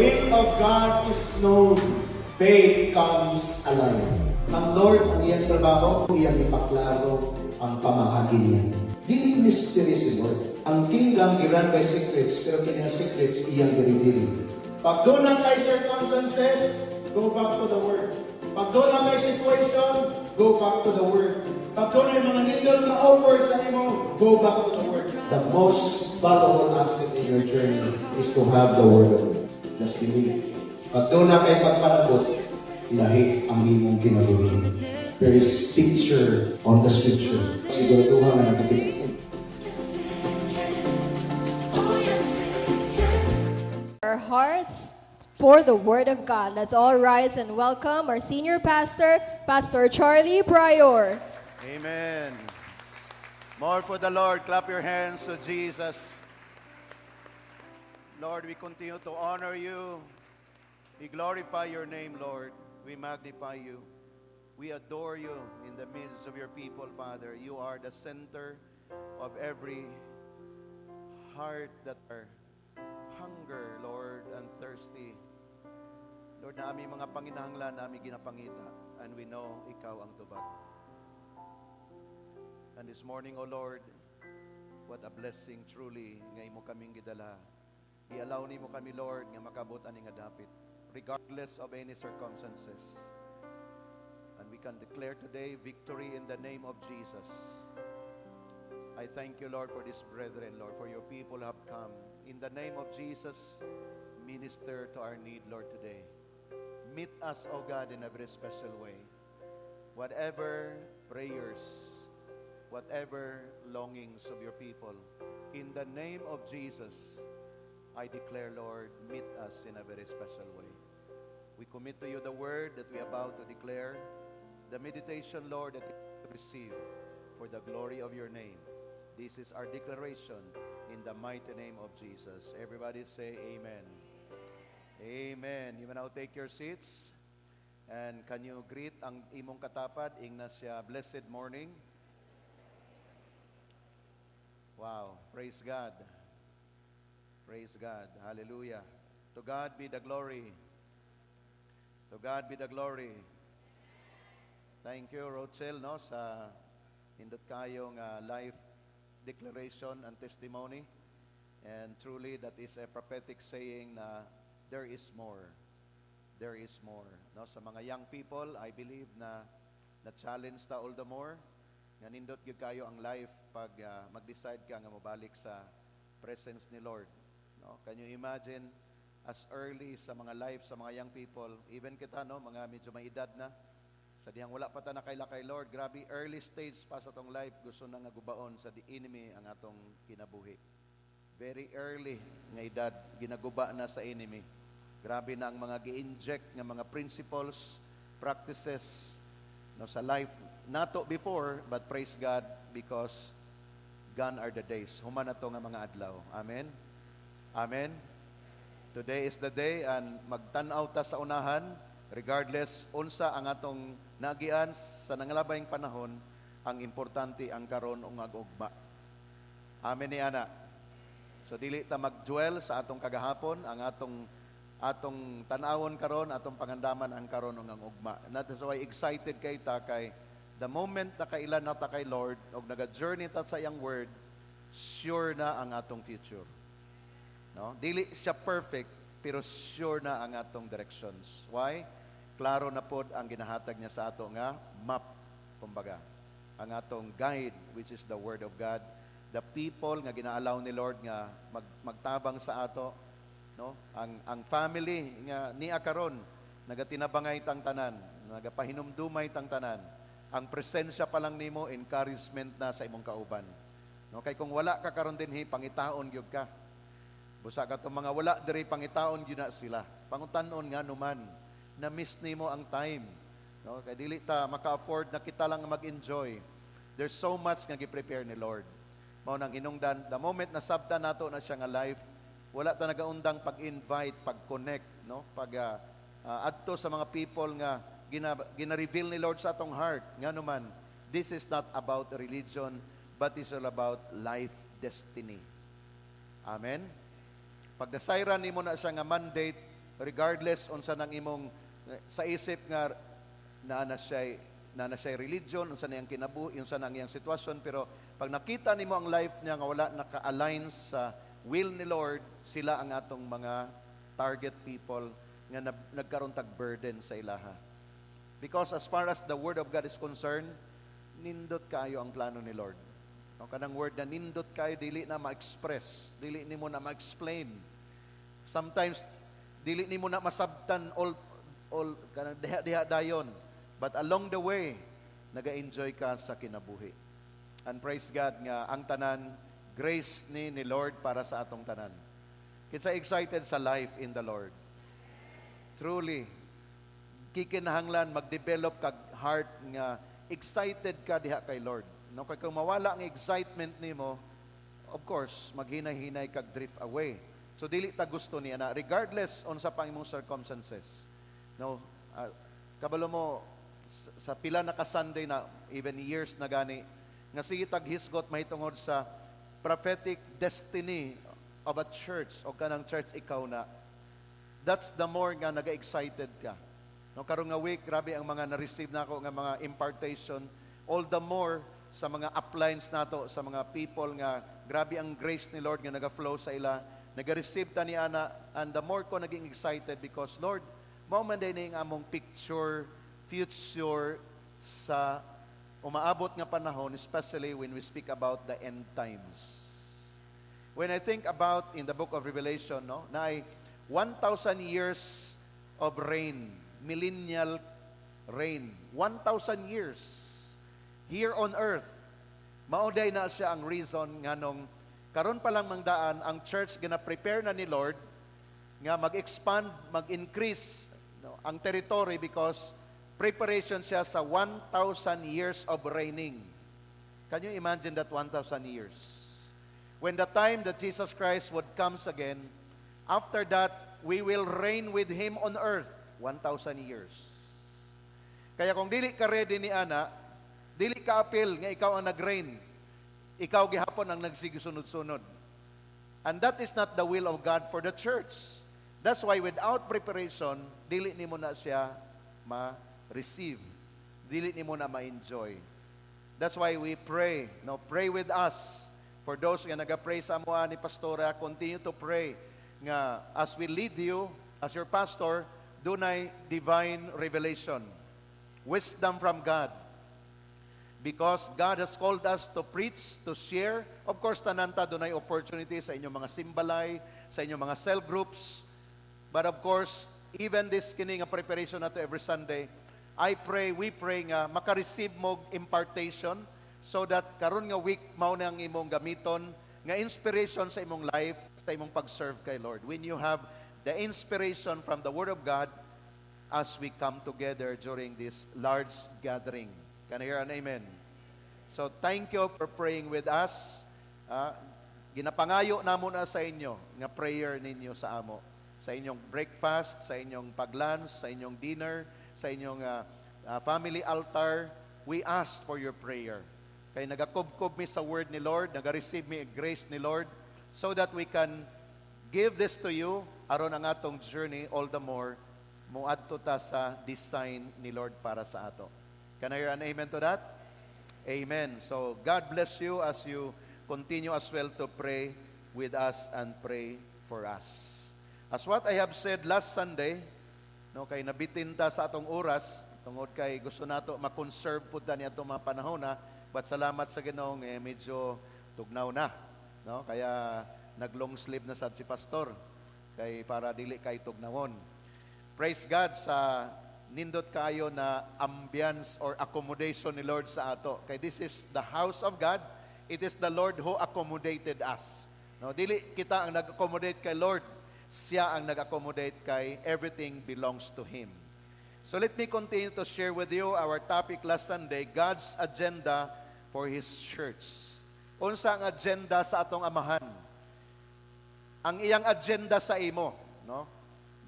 will of God is known, faith comes alive. Ang Lord, ang iyang trabaho, iyang ipaklaro ang pamahagi niya. Dili mystery si Lord. Ang kingdom giran by secrets, pero kini secrets iyang i-reveal. Pag doon na kay circumstances, go back to the Word. Pag doon na kay situation, go back to the Word. Pag doon na mga nindot na offers sa imo, go back to the Word. The most valuable asset in your journey is to have the Word of God. Just believe. Pag doon na kay pagpanabot, lahi ang imong ginagawin. There is picture on the scripture. Siguraduhan na nakikita. Our hearts for the Word of God. Let's all rise and welcome our senior pastor, Pastor Charlie Pryor. Amen. More for the Lord. Clap your hands to Jesus. Lord, we continue to honor you. We glorify your name, Lord. We magnify you. We adore you in the midst of your people, Father. You are the center of every heart that are hunger, Lord, and thirsty. Lord, na aming mga panginahanglan na aming ginapangita, and we know ikaw ang tubag. And this morning, O Lord, what a blessing truly ngay mo kaming gidala. I-allow ni mo kami, Lord, nga makabot ani nga dapit, regardless of any circumstances. And we can declare today victory in the name of Jesus. I thank you, Lord, for this brethren, Lord, for your people have come. In the name of Jesus, minister to our need, Lord, today. Meet us, O God, in a very special way. Whatever prayers, whatever longings of your people, in the name of Jesus, I declare, Lord, meet us in a very special way. We commit to you the word that we are about to declare, the meditation, Lord, that we receive for the glory of your name. This is our declaration in the mighty name of Jesus. Everybody say amen. Amen. You may now take your seats. And can you greet ang imong katapad, Ignacia, blessed morning. Wow, praise God. Praise God. Hallelujah. To God be the glory. To God be the glory. Thank you, Rochelle, no, sa hindot kayong life declaration and testimony. And truly, that is a prophetic saying na there is more. There is more. No, sa mga young people, I believe na challenge ta all the more. Nga nindot gyud kayo ang life pag mag-decide ka nga mobalik sa presence ni Lord. No, can you imagine as early sa mga life sa mga young people, even kita, no, mga medyo may edad na, sa dihang wala pa ta nakaila kay Lord, grabe early stage pa sa tong life, gusto na nga gubaon sa the enemy ang atong kinabuhi. Very early nga edad, ginaguba na sa enemy. Grabe na ang mga gi-inject nga mga principles, practices, no, sa life nato before, but praise God because gone are the days. Human na to nga mga adlaw. Amen. Amen. Today is the day and magtan-aw ta sa unahan regardless unsa ang atong nagian sa nanglabayng panahon, ang importante ang karon ug ag-ugma. Amen ni ana. So dili ta mag-dwell sa atong kagahapon, ang atong tan-awon karon, atong pangandaman ang karon ug ang ugma. That is why excited kay ta kay the moment na kailan na ta kay Lord ug naga-journey ta sa iyang word, sure na ang atong future. No? Dili siya perfect, pero sure na ang atong directions. Why? Klaro na pod ang ginahatag niya sa ato nga map, kumbaga. Ang atong guide, which is the Word of God. The people nga ginaalaw ni Lord nga magtabang sa ato, no? Ang family nga niya karon nagatinabangay tang tanan, nagapahinumdumay tang tanan. Ang presensya pa lang nimo encouragement na sa imong kauban. No, kay kung wala ka karon dinhi, pangitaon gyud ka. Busa ka tong mga wala diri, pangitaon gyud na sila. Pangutan-on nga numan na miss nimo ang time. No, kay dili ta maka-afford na kita lang mag-enjoy. There's so much nga gi-prepare ni Lord. Mao nang hinungdan, the moment na sabta nato na siya nga life, wala ta nagaundang pag-invite, pag-connect, no? Pag adto sa mga people nga gina-reveal ni Lord sa atong heart. Nga naman, this is not about religion, but it's all about life destiny. Amen? Pag nasayran nimo na siya nga mandate, regardless unsa nang imong sa isip nga na siya religion, unsa na iyang kinabuhi, unsa na iyang sitwasyon, pero pag nakita nimo ang life niya nga wala naka-align sa will ni Lord, sila ang atong mga target people nga nagkaroon tag burden sa ilaha. Because as far as the Word of God is concerned, nindot kayo ang plano ni Lord. No, kanang word na nindot kayo, dili na ma-express, dili nimo na ma-explain. Sometimes, dili nimo na masabtan all kanang diha dayon. But along the way, naga-enjoy ka sa kinabuhi. And praise God nga ang tanan, grace ni Lord para sa atong tanan. Kinsa excited sa life in the Lord. Truly, kikinahanglan mag-develop kag heart nga excited ka diha kay Lord. No, kay kung mawala ang excitement nimo, of course, maghinay-hinay kag drift away. So dili ta gusto niya na regardless unsa pang imong circumstances. No, kabalo mo sa pila na ka Sunday na even years na gani nga sige tag hisgot mahitungod sa prophetic destiny of a church o kanang church ikaw na. That's the more nga naga-excited ka. No, karong nga week, grabe ang mga na-receive nako nga mga impartation. All the more sa mga uplines nato, sa mga people nga grabe ang grace ni Lord nga naga-flow sa ila. Naga-receive ta ni ana, and the more ko naging excited because Lord, mao man din ang among picture, future sa umaabot nga panahon, especially when we speak about the end times. When I think about in the book of Revelation, no, na ay 1,000 years of reign, millennial reign, 1,000 years here on earth. Mauday na siya ang reason nga nung karon pa lang mangdaan ang church gina-prepare na ni Lord nga mag-expand, mag-increase no, ang territory because preparation siya sa 1,000 years of reigning. Can you imagine that 1,000 years? When the time that Jesus Christ would comes again, after that, we will reign with Him on earth 1,000 years. Kaya kung dili ka ready ni ana, dili ka apil nga ikaw ang nag-reign. Ikaw gihapon ang nagsigisunod-sunod. And that is not the will of God for the church. That's why without preparation, dili nimo na siya ma-receive. Dili nimo na ma-enjoy. That's why we pray. No, pray with us. For those nga naga-pray sa amoa ni Pastora, continue to pray nga as we lead you, as your pastor, dunay divine revelation. Wisdom from God. Because God has called us to preach, to share. Of course, tananta dunay opportunity sa inyong mga simbalay, sa inyong mga cell groups. But of course, even this kini nga preparation nato every Sunday, we pray nga maka-receive mo impartation so that karon nga week mao na ang imong gamiton nga inspiration sa imong life, sa imong pag-serve kay Lord. When you have the inspiration from the Word of God as we come together during this large gathering. Can I hear an amen? So thank you for praying with us. Ginapangayo namo na sa inyo nga prayer ninyo sa amo. Sa inyong breakfast, sa inyong pag-lunch, sa inyong dinner, sa inyong family altar, we ask for your prayer. Kaya nagakubkob mi sa word ni Lord, nag-receive mi grace ni Lord, so that we can give this to you aron ang atong journey all the more muadto ta sa design ni Lord para sa ato. Can I hear an amen to that? Amen. So God bless you as you continue as well to pray with us and pray for us. As what I have said last Sunday, no, kay nabitin ta sa atong oras, tungod kay gusto nato ma-conserve pud ta niadto mga panahon na, but salamat sa Ginoong medyo tugnaw na, no? Kaya nag-long sleeve na sad si pastor kay para dili kay tugnawon. Praise God sa nindot kayo na ambience or accommodation ni Lord sa ato. Kay this is the house of God. It is the Lord who accommodated us. No, dili kita ang nag-accommodate kay Lord. Siya ang nag-accommodate kay everything belongs to Him. So let me continue to share with you our topic last Sunday, God's agenda for His church. Unsa ang agenda sa atong amahan? Ang iyang agenda sa imo, no?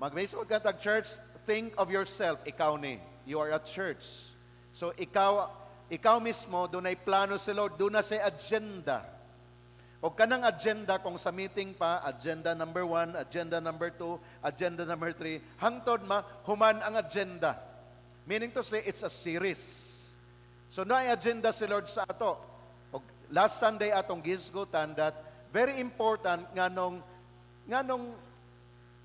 Mag-Facebook ka tag church, think of yourself, ikaw ni. You are a church. So ikaw mismo, dunay plano si Lord, doon na say agenda. O kanang agenda kung sa meeting pa, agenda number 1, agenda number 2, agenda number 3, hangtod human ang agenda. Meaning to say, it's a series. So na agenda si Lord sa ato. O last Sunday atong gisgutan that very important nganong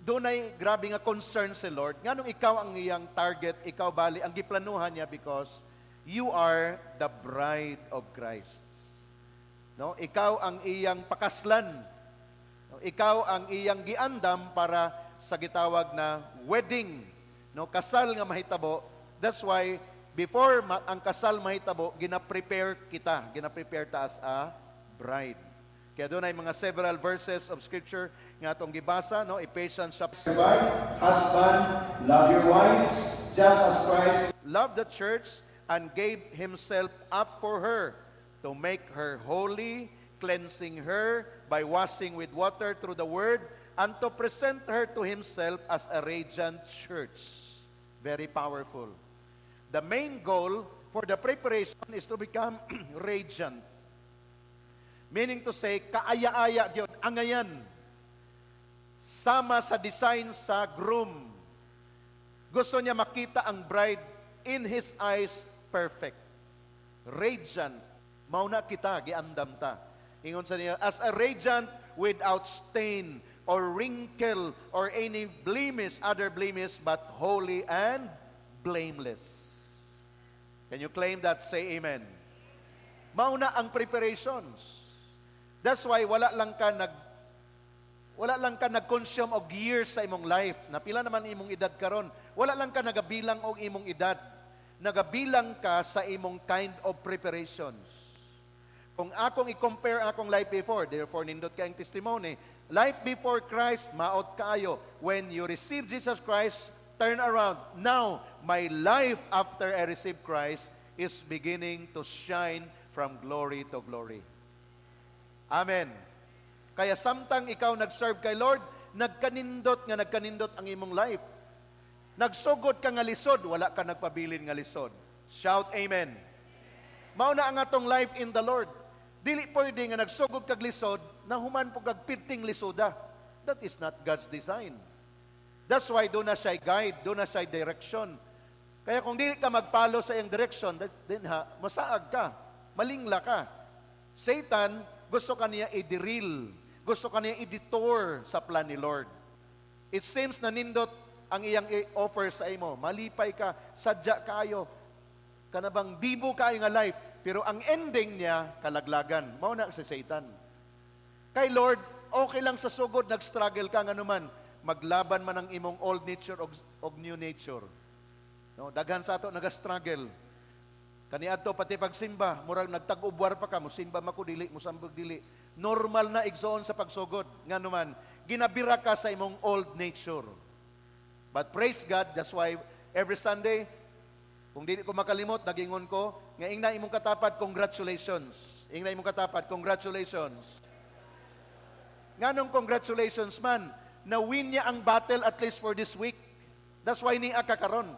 dunay grabe nga concern si Lord. Nganong ikaw ang iyang target, ikaw bali ang giplanuhan niya because you are the bride of Christ. No, ikaw ang iyang pakaslan. No, ikaw ang iyang giandam para sa gitawag na wedding. No, kasal nga mahitabo. That's why before ang kasal mahitabo, gina-prepare kita, gina-prepare ta as a bride. Kaya doon ay mga several verses of scripture nga atong gibasa, no, Ephesians chapter 5, husband, love your wives, just as Christ loved the church and gave himself up for her, to make her holy, cleansing her by washing with water through the word, and to present her to himself as a radiant church. Very powerful. The main goal for the preparation is to become radiant. Meaning to say, kaaya-aya gyud angayan. Sama sa design sa groom. Gusto niya makita ang bride in his eyes perfect. Radiant. Mauna kita, giandam ta. Ingon sa niya, as a radiant without stain or wrinkle or any blemish, other blemish, but holy and blameless. Can you claim that? Say amen. Mauna ang preparations. That's why wala lang ka nag-consume og years sa imong life. Napila naman imong edad karon. Wala lang ka nagabilang og imong edad. Nagabilang ka sa imong kind of preparations. Kung akong i-compare akong life before, therefore nindot kayong testimony, life before Christ, maot kaayo. When you receive Jesus Christ, turn around. Now, my life after I receive Christ is beginning to shine from glory to glory. Amen. Kaya samtang ikaw nag-serve kay Lord, nagkanindot ang imong life. Nagsugod ka nga lisod, wala ka nagpabilin nga lisod. Shout amen. Mao na ang atong life in the Lord. Dili pwede nga nagsugod kag lisod, na human po kag piting lisoda. That is not God's design. That's why doon na siya guide, doon na siya direction. Kaya kung dili ka mag-follow sa iyang direction, then masaag ka, malingla ka. Satan, gusto ka niya i-derail, gusto ka niya i-detour sa plan ni Lord. It seems na nindot ang iyang offer sa imo. Malipay ka, sadya kayo, kanabang bibo kayo nga life. Pero ang ending niya, kalaglagan. Mao na si Satan. Kay Lord, okay lang sa sugod, nag-struggle ka nga naman. Maglaban man ang imong old nature og new nature. No, daghan sa ato nag-struggle. Kaniadto pati pagsimba, murag nagtag-ubwar pa ka, musimba mako dili, musambog dili. Normal na igsoon sa pagsugod. Nga naman, ginabira ka sa imong old nature. But praise God, that's why every Sunday, kung dili ko makalimot, nagingon ko, nga ingna imong katapat, congratulations. Ingna imong katapat, congratulations. Nganong congratulations man, na-win niya ang battle at least for this week. That's why niya kakaron.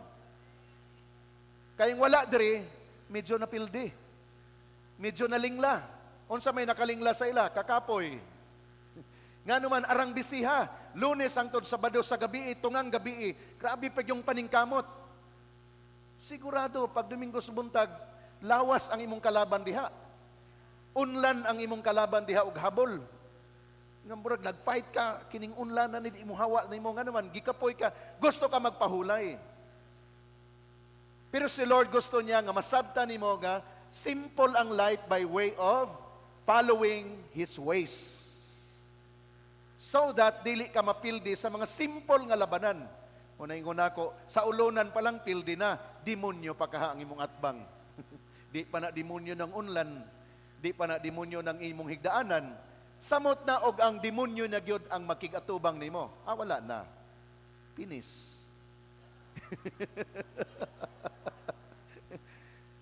Kayong wala diri, medyo napildi. Medyo nalingla. Unsa may nakalingla sa ila, kakapoy. Nga naman, arang bisiha. Lunes hangtod Sabado sa gabi, tungang gabi. Grabe pa yung paningkamot. Sigurado, pag Domingo sa buntag, lawas ang imong kalaban diha. Unlan ang imong kalaban diha og habol. Nga murag nag-fight ka, kining unlan na ni imong hawa na imong nga naman, gikapoy ka, gusto ka magpahulay. Pero si Lord gusto niya nga masabtan nimo nga simple ang life by way of following His ways. So that dili ka mapildi sa mga simple nga labanan. Una ingon ako, sa ulunan pa lang pildi na, demonyo pa kaha ang imong atbang. Di pa na demonyo ng unlan, di pa na demonyo ng imong higdaanan. Samot na og ang demonyo na gyud ang makigatubang nimo. Wala na. Finish.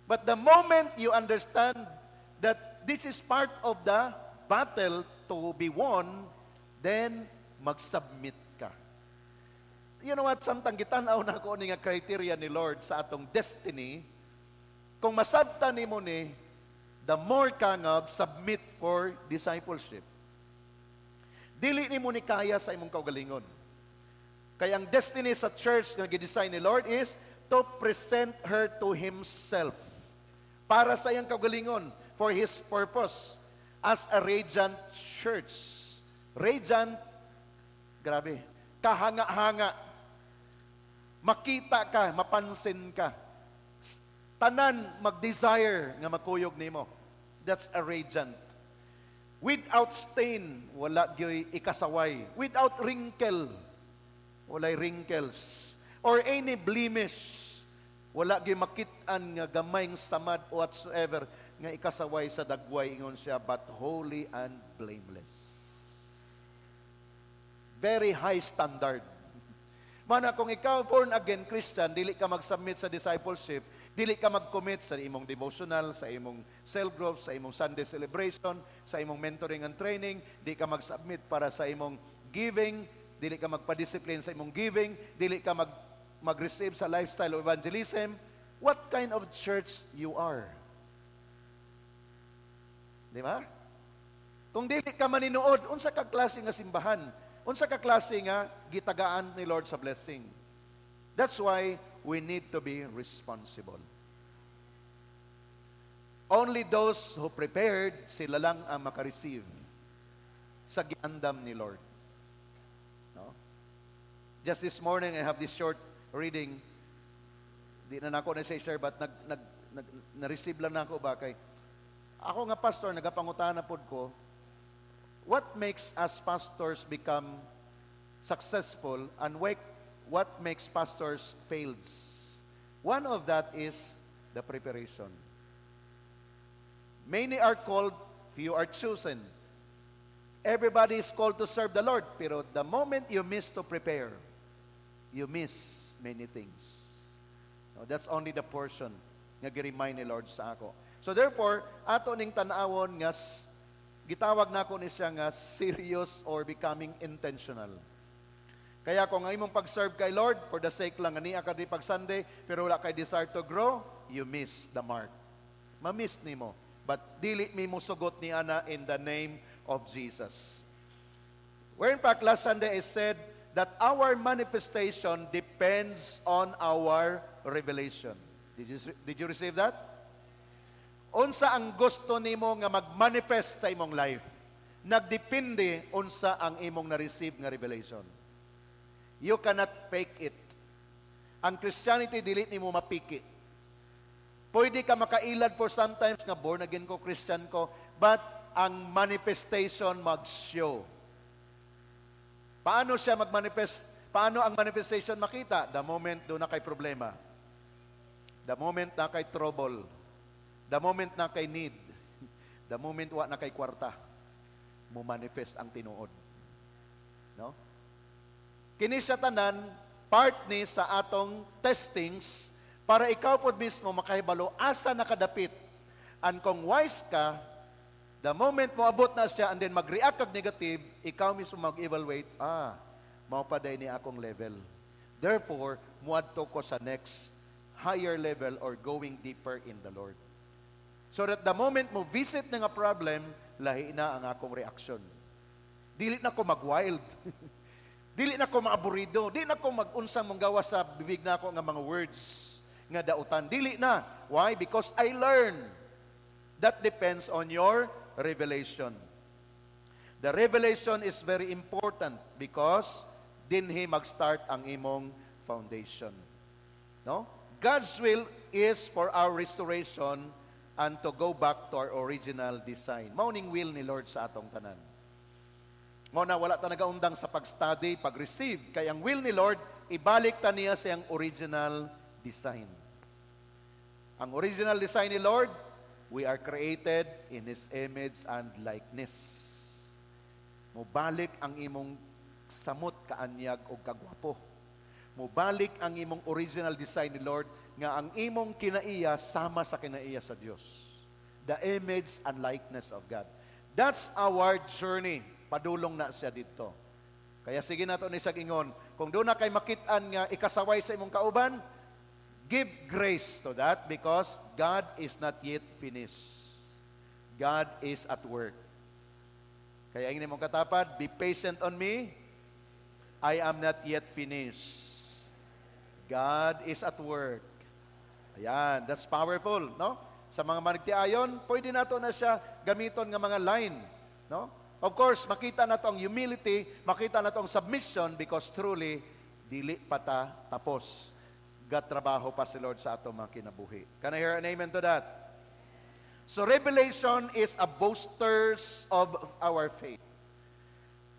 But the moment you understand that this is part of the battle to be won, then mag-submit ka. You know what? Samtang gitanaw na ako ni nga criteria ni Lord sa atong destiny, kung masabtan nimo ni, the more ka submit for discipleship. Dili ni mo ni kaya sa imong kaugalingon. Kaya ang destiny sa church na gidesign ni Lord is to present her to Himself para sa iyang kaugalingon, for His purpose, as a radiant church. Radiant, grabe, kahanga-hanga. Makita ka, mapansin ka. Tanan mag-desire nga makuyog nimo. That's a radiant. Without stain, wala gyoy ikasaway. Without wrinkle, walay wrinkles. Or any blemish, wala gyoy makit-an nga gamayng samad whatsoever nga ikasaway sa dagway, ingon siya, but holy and blameless. Very high standard. Mana kung ikaw born again Christian, dili ka mag-submit sa discipleship, dili ka mag-commit sa imong devotional, sa imong cell group, sa imong Sunday celebration, sa imong mentoring and training, dili ka mag-submit para sa imong giving, dili ka magpa-discipline sa imong giving, dili ka mag-receive sa lifestyle of evangelism, what kind of church you are? Di ba? Kung dili ka maninuod, unsa ka klase nga simbahan? Unsa ka klase nga gitagaan ni Lord sa blessing? That's why we need to be responsible. Only those who prepared, sila lang ang makareceive sa giandam ni Lord. No? Just this morning, I have this short reading. Di na nako na-share, but na-receive lang na ako ba kay ako nga pastor, nagapangutana pod ko, what makes us pastors become successful and what makes pastors fails? One of that is the preparation. Many are called, few are chosen. Everybody is called to serve the Lord, pero the moment you miss to prepare, you miss many things. No, that's only the portion nga gi-remind ni Lord sa ako. So therefore, ato ning tan-awon nga gitawag na ako ni siya nga serious or becoming intentional. Kaya kung ang imong pag-serve kay Lord, for the sake lang, niya ka di pag-Sunday, pero wala kay desire to grow, you miss the mark. Ma-miss ni mo. But dili mi mo sugot ni ana in the name of Jesus. Where in fact, last Sunday I said that our manifestation depends on our revelation. Did you receive that? Unsa ang gusto nimo nga mag-manifest sa imong life? Nagdepende unsa ang imong na-receive nga revelation. You cannot fake it. Ang Christianity, dili nimo mapiki. Pwede ka makailad for sometimes nga born again ko, Christian ko, but ang manifestation mag-show. Paano siya mag-manifest? Paano ang manifestation makita? The moment doon na kay problema. The moment na kay trouble. The moment na kay need. The moment wa na kay kwarta. Mo manifest ang tinuod. No? Kini sa tanan, part ni sa atong testings para ikaw pod mismo makahibalo asa nakadapit. And kung wise ka, the moment mo abot na siya and then mag-react kag negative, ikaw mismo mag-evaluate, mao pa day ni akong level. Therefore, muadto ko sa next higher level or going deeper in the Lord. So that the moment mo visit na nga problem, lahi na ang akong reaction. Dili na ko mag-wild. Dili na ko maaburido. Dili na ko mag-unsang manggawa sa bibig na ako nga mga words nga dautan. Dili na. Why? Because I learned. That depends on your revelation. The revelation is very important because dinhi mag-start ang imong foundation. No? God's will is for our restoration and to go back to our original design. Mauning will ni Lord sa atong tanan. Mo na wala ta nagaundang sa pag-study, pag-receive, kay ang will ni Lord ibalik ta niya sa iyang original design. Ang original design ni Lord, we are created in His image and likeness. Mubalik ang imong samot kaanyag o kagwapo. Mubalik ang imong original design ni Lord nga ang imong kinaiya sama sa kinaiya sa Dios. The image and likeness of God. That's our journey. Padulong na siya dito. Kaya sige nato ni sagingon, kung doon na kay makit-an nga ikasaway sa imong kauban, give grace to that because God is not yet finished. God is at work. Kaya ingin mong katapat, be patient on me. I am not yet finished. God is at work. Ayan, that's powerful, no? Sa mga manigtiayon, pwede nato na siya gamiton nga mga line, no? Of course, makita na to ang humility, makita na to ang submission because truly, dili pa ta tapos. Gatrabaho pa si Lord sa ato mga kinabuhi. Can I hear an amen to that? So revelation is a boasters of our faith.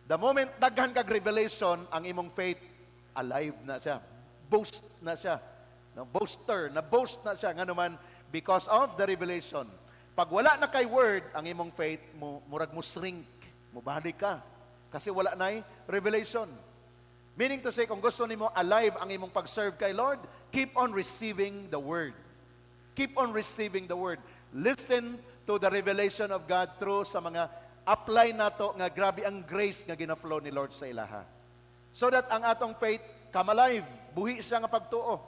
The moment daghan kag revelation, ang imong faith, alive na siya. Boast na siya. No, boaster, na boast na siya. Nga naman, because of the revelation. Pag wala na kay word, ang imong faith, murag mo shrink. Mubalik ka. Kasi wala na revelation. Meaning to say, kung gusto nimo alive ang imong pag-serve kay Lord, keep on receiving the word. Keep on receiving the word. Listen to the revelation of God through sa mga apply nato nga grabe ang grace nga gina-flow ni Lord sa ilaha. So that ang atong faith come alive, buhi siya nga pagtuo.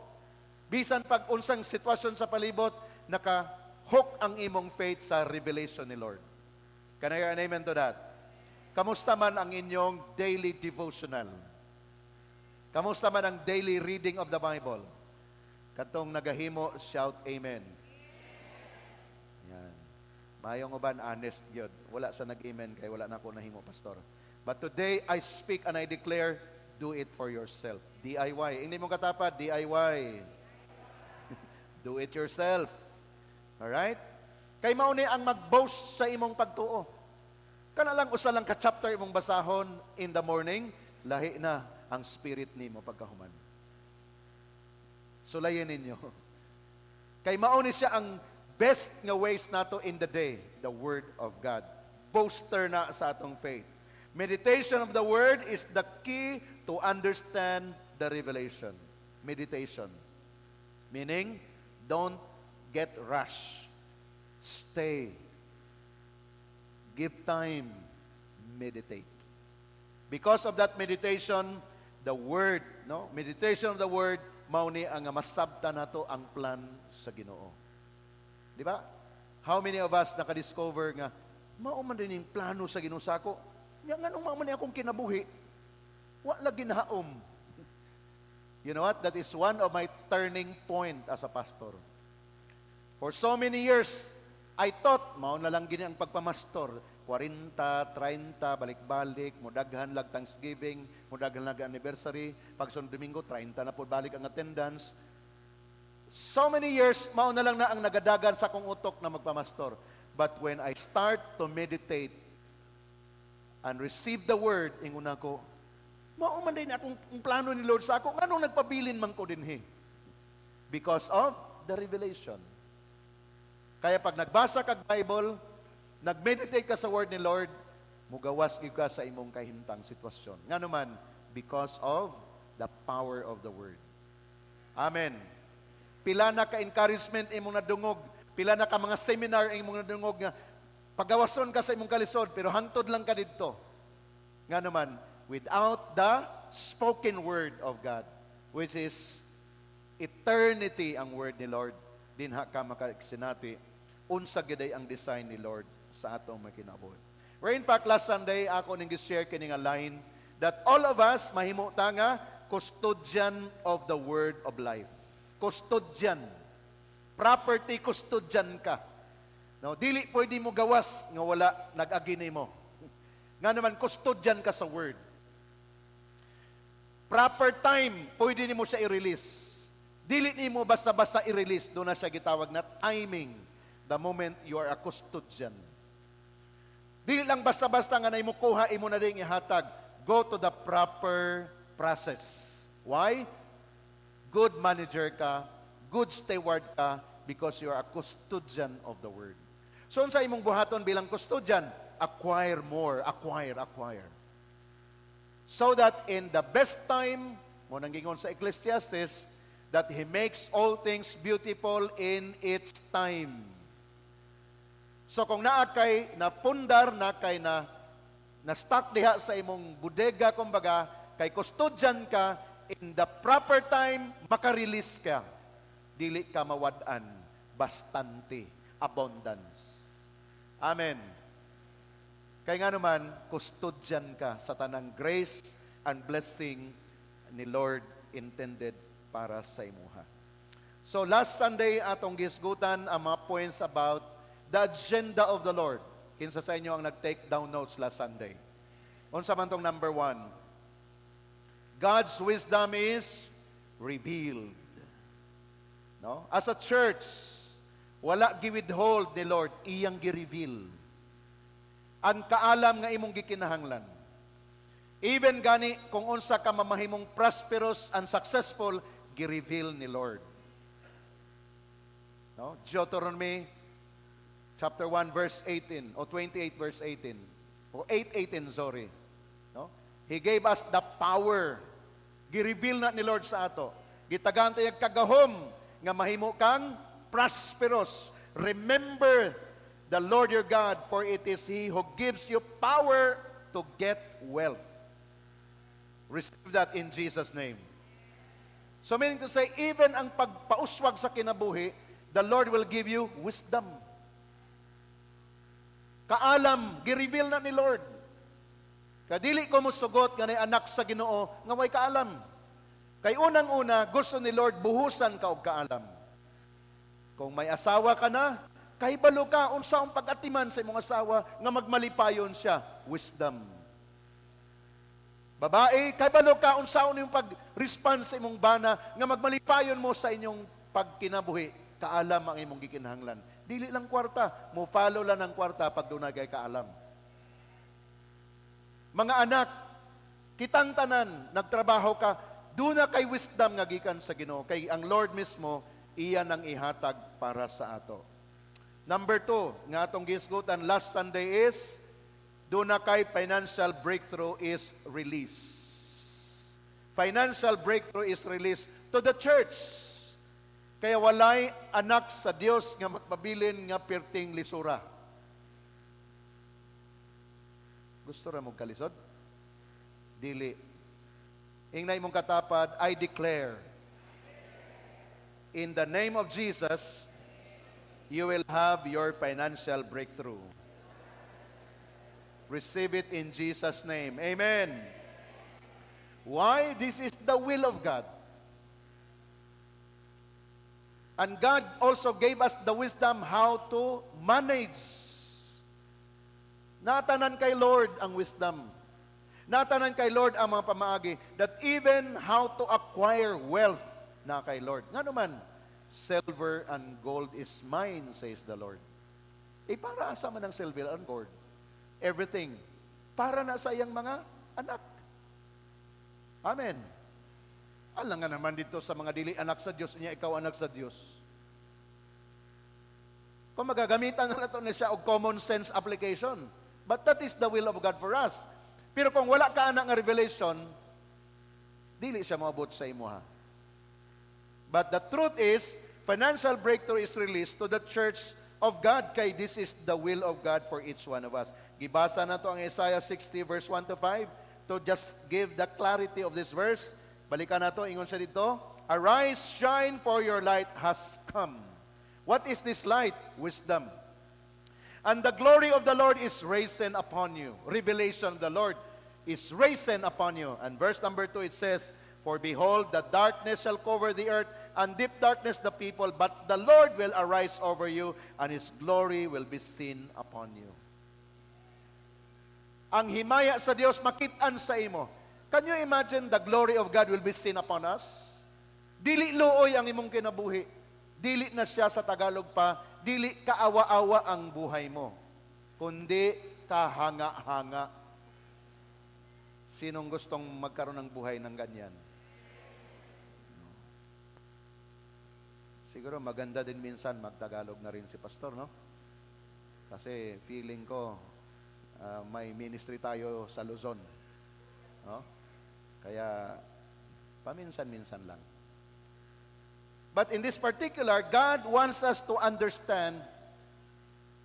Bisan pag unsang sitwasyon sa palibot, naka-hook ang imong faith sa revelation ni Lord. Can I hear an amen to that? Kamusta man ang inyong daily devotional? Kamusta man ang daily reading of the Bible? Katong nagahimo, shout amen. Yan. Mayong uban, honest yun. Wala sa nag-amen kay wala na ako nahimo, pastor. But today, I speak and I declare, do it for yourself. DIY. Hindi mo katapat, DIY. Do it yourself. Alright? Kay mauni ang mag-boast sa imong pagtuo. Kana lang usa lang ka-chapter imong basahon in the morning, lahi na ang spirit nimo pagkahuman. Sulayan ninyo. Kay mauni siya ang best nga ways nato in the day, the Word of God. Boaster na sa atong faith. Meditation of the Word is the key to understand the revelation. Meditation. Meaning, don't get rushed. Stay. Give time. Meditate. Because of that meditation, the Word, no? Meditation of the Word, mauni ang masabta nato ang plan sa Ginoo. Di ba? How many of us nakadiscover nga, mauman din yung plano sa Ginoo sako? Nga nganong mauman akong kinabuhi? Wala ginaom. You know what? That is one of my turning point as a pastor. For so many years, I thought, mauna lang gini ang pagpamastor. 40, 30, balik-balik, mudaghan lag Thanksgiving, mudaghan lag anniversary, pag sunod Domingo, 30 na po balik ang attendance. So many years, mauna lang na ang nagadagan sa kong utok na magpamastor. But when I start to meditate and receive the word, ingon ako, mauman din akong plano ni Lord sa ako, anong nagpabilin man ko din because of the revelation. Kaya pag nagbasa kag Bible, nag-meditate ka sa word ni Lord, mugawas gyud ka sa imong kahimtang sitwasyon. Nga naman, because of the power of the word. Amen. Pila na ka-encouragement imong nadungog, pila na ka mga seminar imong nadungog nga pagawason ka sa imong kalisod, pero hangtod lang ka didto. Nga naman, without the spoken word of God, which is eternity ang word ni Lord, dinha ka makaksinati, unsa giday ang design ni Lord sa atong makinabuhi. Where in fact, last Sunday, ako ning share kini nga line that all of us mahimo ta nga custodian of the word of life. Custodian. Property custodian ka. No, dili pwede mo gawas nga wala nag-agi nimo. Nga naman custodian ka sa word. Proper time pwede nimo siya i-release. Dili nimo basta-basta i-release, do na siya gitawag na timing. The moment you are a custodian. Dili lang basta-basta nga na imo kuha, imo na din ihatag. Go to the proper process. Why? Good manager ka, good steward ka, because you are a custodian of the word. So, sa imong buhaton bilang custodian, acquire more, acquire. So that in the best time, mo nang gingon sa Ecclesiastes, that He makes all things beautiful in its time. So kung naa kay napundar na kay na stock diha sa imong bodega kumbaga, kay custodian ka, in the proper time maka-release ka. Dili ka mawad-an, bastante, abundance. Amen. Kaya nga naman, kustodyan ka sa tanang grace and blessing ni Lord intended para sa imuha. So last Sunday, atong gisgutan ang mga points about the agenda of the Lord. Kinsa sa inyo ang nag-take down notes last Sunday? Unsa man tong number 1? God's wisdom is revealed. No? As a church, wala giwithhold ni Lord, iyang gi-reveal. Ang kaalam nga imong gikinahanglan. Even gani kung unsa ka mamahimong prosperous and successful, gi-reveal ni Lord. No? Deuteronomy chapter 1 verse 18 o 28 verse 18 o 8:18, sorry. No? He gave us the power. Gi-reveal na ni Lord sa ato. Gitagan tayo kagahom nga mahimo kang prosperous. Remember the Lord your God, for it is He who gives you power to get wealth. Receive that in Jesus' name. So meaning to say, even ang pagpauswag sa kinabuhi, the Lord will give you wisdom. Kaalam, gi-reveal na ni Lord. Kadili ko mo sugot nga anak sa Ginoo nga way kaalam. Kay unang-una, gusto ni Lord buhusan ka og kaalam. Kung may asawa ka na, kahibalo ka unsa ang pag-atiman sa imong asawa nga magmalipayon siya, wisdom. Babae, kahibalo ka unsa ang pag-respond sa imong bana nga magmalipayon mo sa inyong pagkinabuhi, kaalam ang imong gikinahanglan. Dili lang kwarta, mo follow lang ang kwarta pag dunagay kaalam. Mga anak, kitang tanan, nagtrabaho ka, doon na kay wisdom nga gikan sa Ginoo. Kay ang Lord mismo, iyan ang ihatag para sa ato. Number 2, nga atong gisgutan last Sunday is, doon na kay financial breakthrough is release. Financial breakthrough is released to the church. Kaya walay anak sa Dios nga magpabilin nga perting lisura. Gusto ra mo kalisod? Dili. Ingnay mong katapad, I declare, in the name of Jesus, you will have your financial breakthrough. Receive it in Jesus' name. Amen. Why? This is the will of God. And God also gave us the wisdom how to manage. Natanan kay Lord ang wisdom. Natanan kay Lord ang mga pamaagi that even how to acquire wealth na kay Lord. Nga naman, silver and gold is mine, says the Lord. Para asa man ang silver and gold? Everything. Para na sa iyang mga anak. Amen. Alam nga naman dito sa mga dili anak sa Diyos, niya ikaw anak sa Diyos. Kung magagamitan na ito na siya og common sense application. But that is the will of God for us. Pero kung wala ka anak nga revelation, dili siya maabot sa imuha. But the truth is, financial breakthrough is released to the church of God, kay this is the will of God for each one of us. Gibasa na to ang Isaiah 60 verse 1 to 5 to just give the clarity of this verse. Balikan na to, ingon siya dito, arise, shine, for your light has come. What is this light? Wisdom. And the glory of the Lord is risen upon you. Revelation of the Lord is risen upon you. And verse number 2, it says, for behold, the darkness shall cover the earth, and deep darkness the people, but the Lord will arise over you, and His glory will be seen upon you. Ang himaya sa Dios makitaan sa imo. Can you imagine the glory of God will be seen upon us? Dili luoy ang imong kinabuhi. Dili na siya sa Tagalog pa, dili kaawa-awa ang buhay mo, kundi kahanga-hanga. Sinong gustong magkaroon ng buhay ng ganyan? Siguro maganda din minsan magtagalog na rin si pastor, no? Kasi feeling ko may ministry tayo sa Luzon, no? Kaya paminsan-minsan lang. But in this particular, God wants us to understand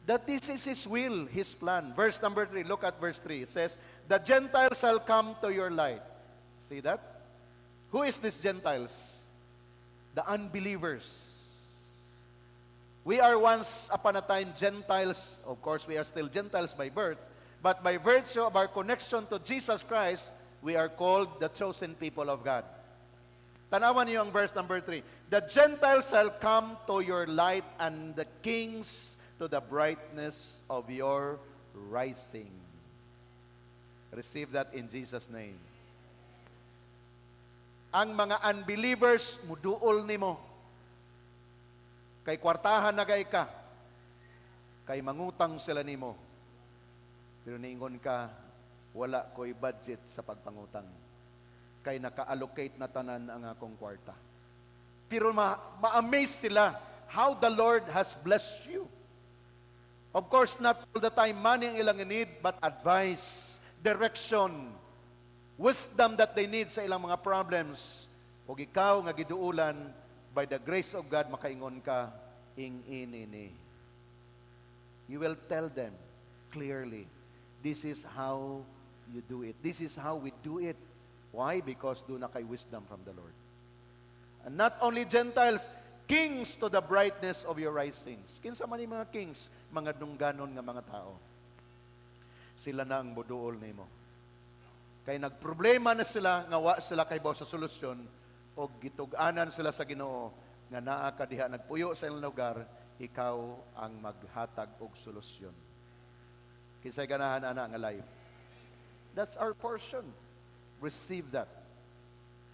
that this is His will, His plan. Verse number 3, look at verse 3. It says, the Gentiles shall come to your light. See that? Who is these Gentiles? The unbelievers. We are once upon a time Gentiles. Of course, we are still Gentiles by birth. But by virtue of our connection to Jesus Christ, we are called the chosen people of God. Tanawan niyo ang verse number 3. The Gentiles shall come to your light, and the kings to the brightness of your rising. Receive that in Jesus' name. Ang mga unbelievers, muduol nimo. Kay kwartahan na kay ka. Kay mangutang sila nimo. Pero niingon ka, wala ko'y budget sa pagpangutang. Kay naka-allocate na tanan ang akong kwarta. Pero ma-amaze sila how the Lord has blessed you. Of course, not all the time money ang ilang need, but advice, direction, wisdom that they need sa ilang mga problems. Kung ikaw nga giduulan, by the grace of God, makaingon ka, ing-inini. You will tell them clearly, this is how you do it. This is how we do it. Why? Because do na kay wisdom from the Lord. And not only Gentiles, kings to the brightness of your risings. Kinsa man yung mga kings, mga dungganon nga mga tao. Sila na ang buduol nimo. Kay nagproblema na sila, nga wa sila kay sa solusyon, o gitug-anan sila sa Ginoo, nga naa ka diha nagpuyo sa ilang lugar, ikaw ang maghatag og solusyon. Kinsay ganahan ana nga life. That's our portion. Receive that.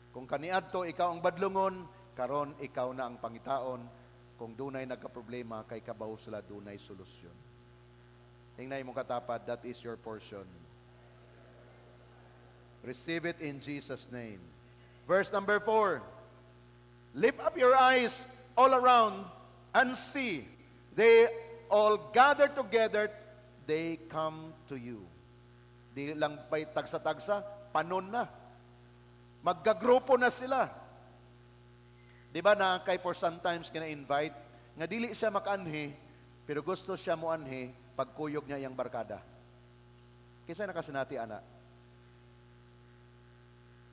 Kung kaniadto ikaw ang badlungon, karon ikaw na ang pangitaon. Kung dunay nagka-problema, kay kabaw sila dunay solusyon. Tingnan mo katapat, that is your portion. Receive it in Jesus' name. Verse number 4. Lift up your eyes all around and see. They all gather together, they come to you. Di lang pa'y tagsa-tagsa, panon na. Maggagrupo na sila. Di ba na kay for sometimes kina-invite, nga dili siya makanhi, pero gusto siya mo anhi, pagkuyog niya yung barkada. Kisa na kasi nati, ana.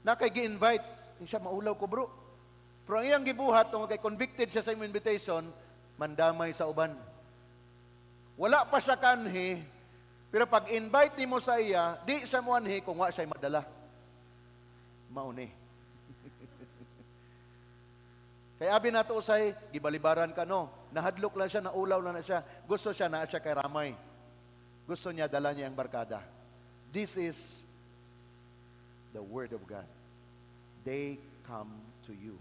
Na kay gi-invite, siya maulaw ko bro. Pero ang iyang gibuhat, kung kay convicted siya sa imong invitation, mandamay sa uban. Wala pa siya kanhi, pero pag invite nimo sa iya, di siya mo anhi kung wa siya madala. Mauni. Kaya abi nato usay, gibalibaran ka no. Nahadlok lang siya, naulaw lang na siya. Gusto siya na siya kay ramay. Gusto niya dala niya ang barkada. This is the word of God. They come to you.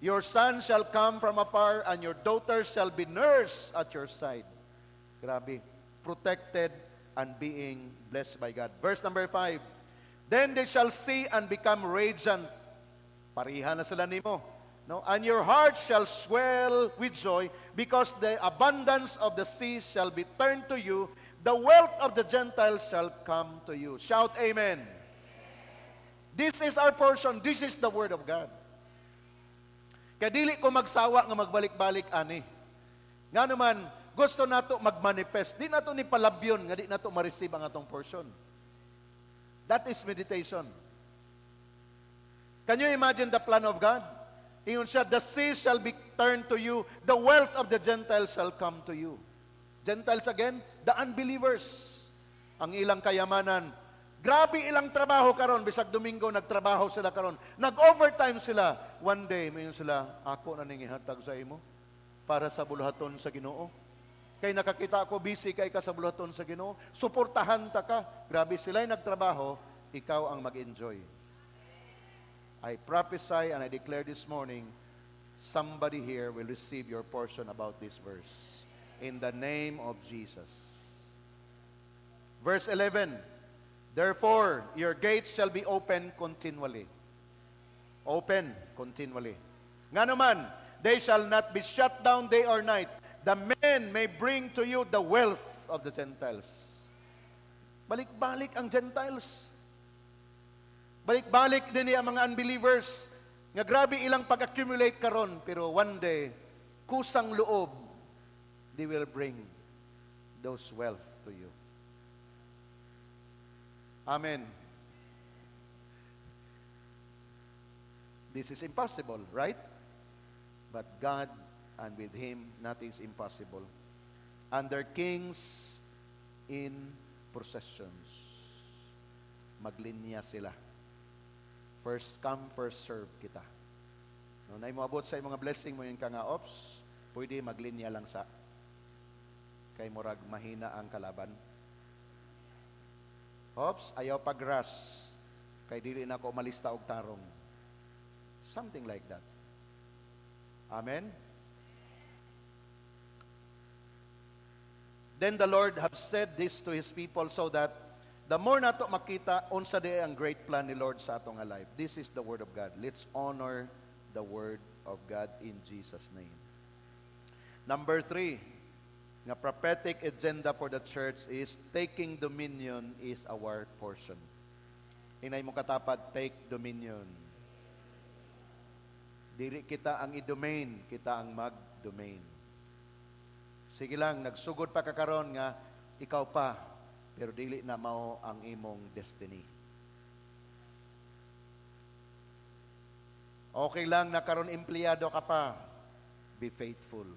Your son shall come from afar, and your daughters shall be nursed at your side. Grabe. Protected and being blessed by God. Verse number 5. Then they shall see and become radiant. Parihan na sila nimo. No? And your heart shall swell with joy, because the abundance of the seas shall be turned to you. The wealth of the Gentiles shall come to you. Shout amen. This is our portion. This is the word of God. Kaya dili ko magsawa nga magbalik-balik ani. Nga naman, gusto nato mag-manifest. Di nato ni palabyon nga di nato ma-receive ang atong portion. That is meditation. Can you imagine the plan of God? Ingon siya, the sea shall be turned to you, the wealth of the Gentiles shall come to you. Gentiles again, the unbelievers. Ang ilang kayamanan. Grabe ilang trabaho karon, bisag Domingo nagtrabaho sila karon. Nag-overtime sila. One day, mayon sila, ako na ningihatag sa imo para sa buluhaton sa Ginoo. Kay nakakita ako, busy kay ka sa buluhaton sa Ginoo. Suportahan ta ka. Grabe sila'y nagtrabaho, ikaw ang mag-enjoy. I prophesy and I declare this morning, somebody here will receive your portion about this verse. In the name of Jesus. Verse 11. Therefore, your gates shall be open continually. Open continually. Nga naman, they shall not be shut down day or night. The men may bring to you the wealth of the Gentiles. Balik-balik ang Gentiles. Balik-balik din ang mga unbelievers. Nga grabe ilang pag-accumulate karon, pero one day, kusang loob, they will bring those wealth to you. Amen. This is impossible, right? But God and with Him nothing is impossible. Under kings in processions, maglinya sila. First come, first serve kita. No, na moabot sa mga blessing mo yung ka nga, ops, pwede maglinya lang sa kay murag mahina ang kalaban. Ops, ayaw pagras kay dili na ko malista og tarong. Something like that. Amen? Then the Lord have said this to His people so that the more nato makita unsa di ang great plan ni Lord sa atong life. This is the Word of God. Let's honor the Word of God in Jesus' name. Number 3, nga prophetic agenda for the church is taking dominion is our portion. Inay mo katapat, take dominion. Dili kita ang i-domain, kita ang mag-domain. Sige lang, nagsugod pa kakaron nga ikaw pa, pero dili na mao ang imong destiny. Okay lang na karon empleyado ka pa, be faithful.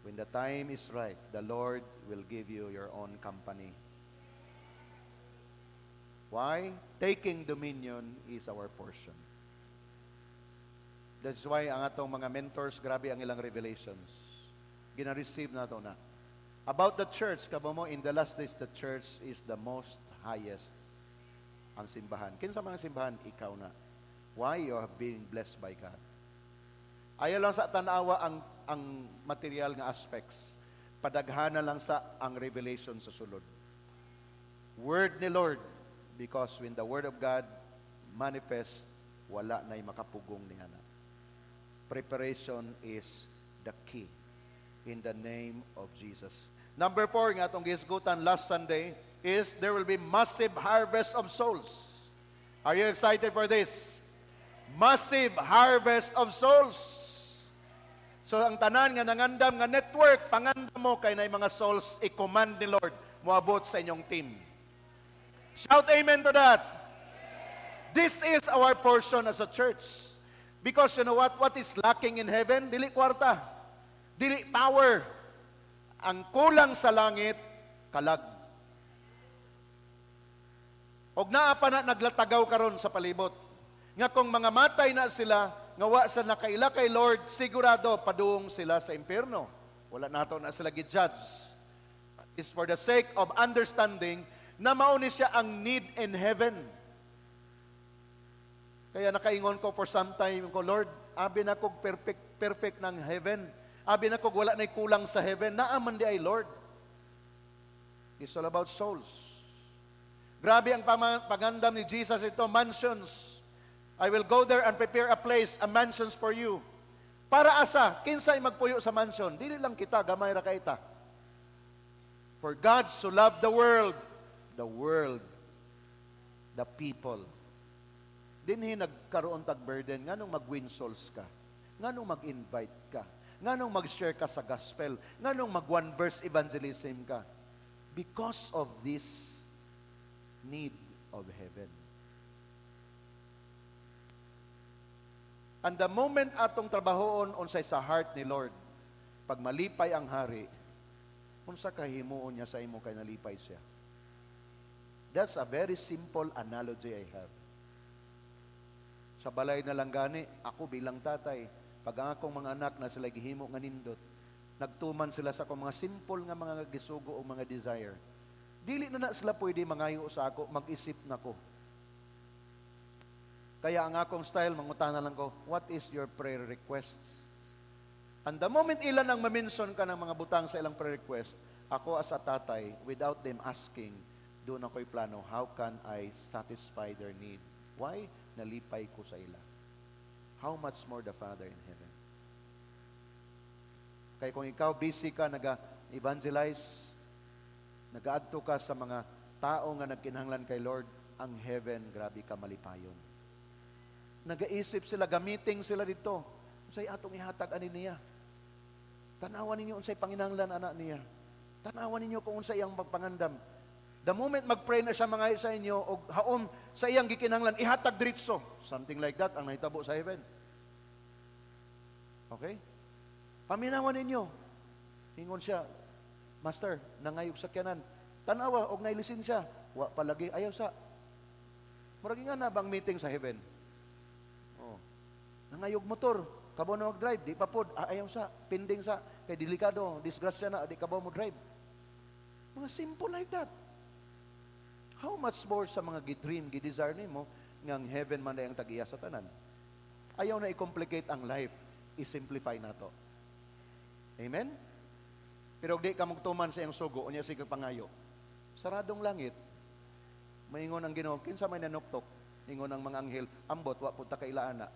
When the time is right, the Lord will give you your own company. Why? Taking dominion is our portion. That's why ang atong mga mentors, grabe ang ilang revelations. Gina-receive na ito na. About the church, kabo mo, in the last days, the church is the most highest ang simbahan. Kinsa mga simbahan? Ikaw na. Why? You have been blessed by God. Ayaw lang sa tanawa ang material nga aspects. Padaghana lang sa ang revelation sa sulod. Word ni Lord, because when the Word of God manifest, wala na'y makapugong ni Hana. Preparation is the key in the name of Jesus. Number 4, nga itong gisgutan last Sunday, is there will be massive harvest of souls. Are you excited for this? Massive harvest of souls. So ang tanan nga nangandam nga network, pangandam mo kay na mga souls, i-command ni Lord, moabot sa inyong team. Shout amen to that. This is our portion as a church. Because you know what? What is lacking in heaven? Dili kwarta. Dili power. Ang kulang sa langit, kalag. Og naa pa na naglatagaw karon sa palibot. Nga kung mga matay na sila, nga wa sa nakaila kay Lord, sigurado paduong sila sa impyerno. Wala nato na sila gi-judge. It's for the sake of understanding na mauni siya ang need in heaven. Kaya nakaingon ko for some time ko, Lord, abi na kog perfect ng heaven. Abi na kog wala na'y kulang sa heaven. Naaman di ay, Lord. It's all about souls. Grabe ang pagandam ni Jesus ito, mansions. I will go there and prepare a place, a mansions for you. Para asa, kinsay magpuyo sa mansion? Dili lang kita, gamay ra kaita. For God so loved the world, the people. Dinhi nagkaroon tag burden, nganong mag-win souls ka, nganong mag-invite ka, nganong mag-share ka sa gospel, nganong mag-one verse evangelism ka. Because of this need of heaven. And the moment atong trabahoon unsay sa heart ni Lord, pag malipay ang hari, unsa kahimuon niya sa imo kay nalipay siya. That's a very simple analogy I have. Sa balay na lang gani, ako bilang tatay, pag ang akong mga anak na sila gihimo nga nindot, nagtuman sila sa akong mga simple nga mga gisugo o mga desire. Dili na sila pwede mangayo sa ako, mag-isip na ko. Kaya ang akong style, mangutana lang ko, what is your prayer requests? And the moment ilan ang ma-mention ka ng mga butang sa ilang prayer request, ako as a tatay, without them asking, doon ako'y plano, how can I satisfy their need? Why? Nalipay ko sa ila. How much more the Father in heaven? Kaya kung ikaw busy ka, nag-evangelize, nag-aadto ka sa mga tao nga nagkinahanglan kay Lord, ang heaven, grabe ka malipayon. Nag-aisip sila, gamiting sila dito. Unsay atong ihatag ani niya. Tanawan ninyo unsay panginahanglan anak niya. Tanawan ninyo kung unsay iyang pagpangandam. The moment mag-pray na siya mga sa inyo, o haon sa iyang gikinahanglan, ihatag diretso. Something like that ang nahitabo sa heaven. Okay? Paminawan ninyo. Ingon siya, Master, nangayog sakyanan. Tanawa, og ngay lisensya. Wa palagi, ayaw sa. Maragi nga na bang meeting sa heaven? Oh. Nangayog motor, kabo na mag-drive, di pa pod, ayaw sa, pending sa, kay delikado, disgrasya na, di kabo mo drive. Mga simple like that. How much more sa mga gidream, gidesire nimo, ngang heaven man na ang tag-iya sa tanan. Ayaw na i-complicate ang life, i-simplify na to. Amen? Pero di ka magtuman sa iyang sugo, unya sige pangayo. Saradong langit, maingon ang Ginoo, kinsa may nanuktok, ingon ang mga anghel, ambot, wa punta kaila ana.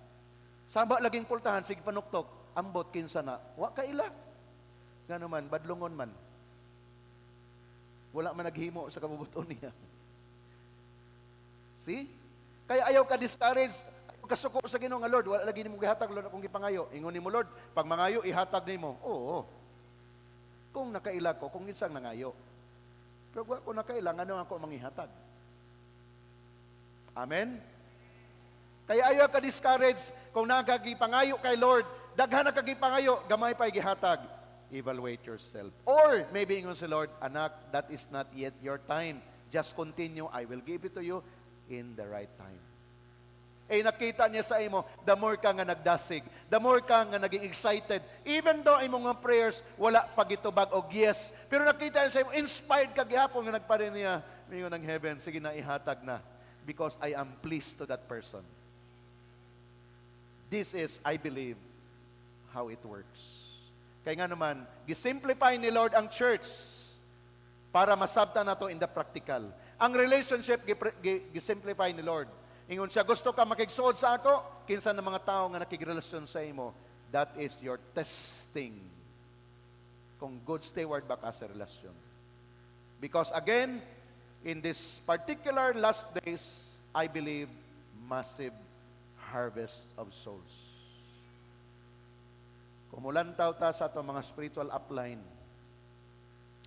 Saba laging pultahan, sige panuktok, ambot, kinsa na, wa kaila. Gano man, badlungon man. Wala man naghimo sa kabubuton niya. See? Kaya ayaw ka discourage, ayaw ka suko sa Ginoo nga Lord, wala lagi nimo gihatag Lord akong gipangayo. Ingon nimo Lord, pag mangayo ihatag nimo. Oo. Kung nakaila ko, kung isang nangayo. Pero kung nakaila, ano ako manghihatag? Amen? Kaya ayaw ka discourage kung nakagipangayo kay Lord, daghan na kagipangayo, gamay pa gihatag. Evaluate yourself. Or maybe ingon si Lord, anak, that is not yet your time. Just continue, I will give it to you in the right time. Eh nakita niya sa imo, the more ka nga nagdasig, the more ka nga naging excited, even though imong mga prayers, wala pagitubag og yes. Pero nakita niya sa imo, inspired ka gihapon nga nagparin niya, mingon ng heaven, sige na ihatag na. Because I am pleased to that person. This is, I believe, how it works. Kaya nga naman, gisimplify ni Lord ang church para masabta na to in the practical. Ang relationship, gisimplify ni Lord. Ingon siya, gusto ka makigsuod sa ako? Kinsa ng mga tao nga nakigrelasyon sa imo, that is your testing. Kung good steward ba ka sa relasyon. Because again, in this particular last days, I believe, massive harvest of souls. Kumulantaw ta sa itong mga spiritual upline,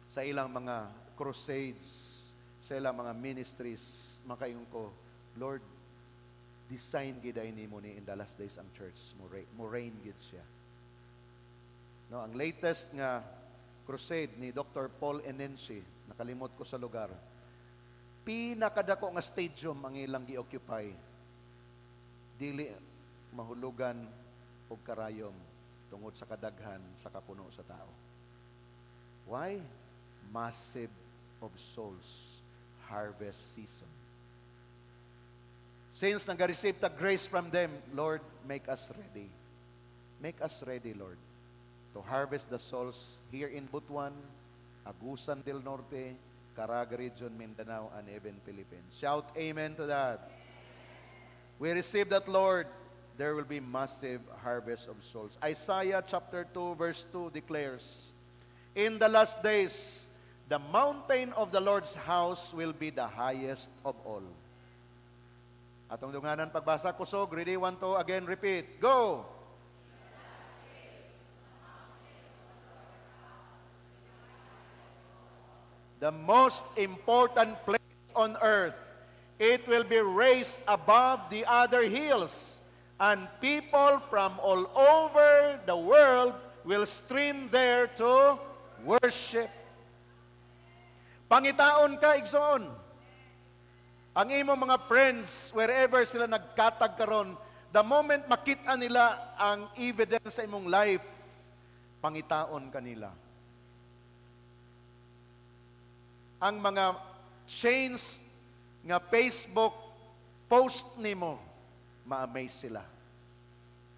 sa ilang mga crusades, sa ilang mga ministries, makaingon ko, Lord, design giday nimo ni in the last days ang church mo reign gid siya. No, ang latest nga crusade ni Dr. Paul Enensi, nakalimot ko sa lugar. Pinakadako nga stadium ang ilang gi-occupy. Dili mahulugan og karayom tungod sa kadaghan sa kapuno sa tao. Why? Massive of souls harvest season. Since nag-receive the grace from them, Lord, make us ready. Make us ready, Lord, to harvest the souls here in Butuan, Agusan del Norte, Caraga Region, Mindanao, and even Philippines. Shout amen to that. We receive that, Lord. There will be massive harvest of souls. Isaiah chapter 2, verse 2 declares, in the last days, the mountain of the Lord's house will be the highest of all. Atong dunganan pagbasa kusog, ready, 1, 2, again, repeat. Go! The most important place on earth, it will be raised above the other hills, and people from all over the world will stream there to worship. Pangitaon ka, igsoon. Ang imong mga friends, wherever sila nagkatag karon, the moment makita nila ang evidence sa imong life, pangitaon kanila. Ang mga chains nga Facebook post nimo, ma-amaze sila.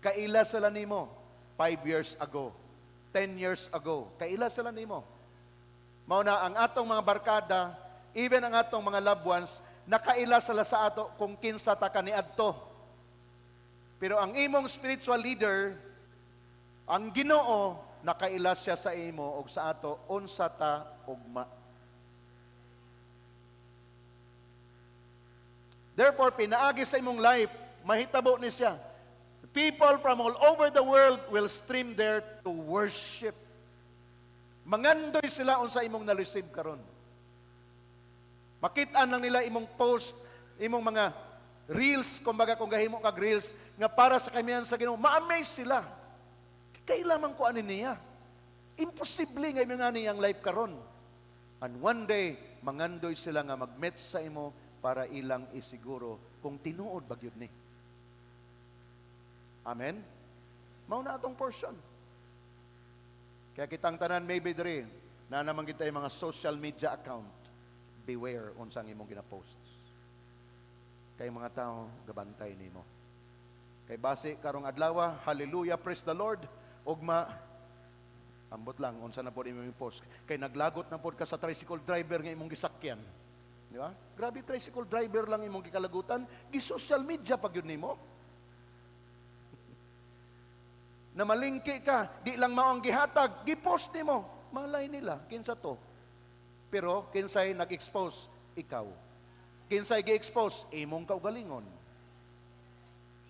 Kaila sila nimo 5 years ago, 10 years ago. Kaila sila nimo. Mao na ang atong mga barkada, even ang atong mga loved ones, nakaila sila sa ato kung kinsa ta kaniadto. Pero ang imong spiritual leader, ang Ginoo, nakaila siya sa imo og sa ato unsa ta ugma. Therefore, pinaagi sa imong life, mahitabo ni siya. People from all over the world will stream there to worship. Mangandoy sila unsa imong na-receive karon. Makitaan lang nila imong post, imong mga reels, kumbaga kung gahimo kag reels, nga para sa kamiyan sa Ginoo, ma-amaze sila. kailaman ko ani niya. Imposible nga nga niyang life karon. And one day, mangandoy sila nga mag-met sa imo para ilang isiguro kung tinuod ba gyud ni. Amen? Mauna atong portion. Kaya kitang tanan maybe diri na naman kita yung mga social media account. Beware unsang imong gina-post. Kay mga tao gabantay nimo. Kay base karong adlaw, hallelujah, praise the Lord. Ugma ambot lang unsa na pod imong post. Kay naglagot na pod ka sa tricycle driver nga imong gisakyan. Di ba? Grabe, tricycle driver lang imong gikalagutan, gi-social media pag yun nimo. Na malingki ka, di lang mao ang gihatag, gi-post nimo. Malay nila, kinsa to. Pero kinsay nag-expose? Ikaw. Kinsay gi-expose? Imong kaugalingon.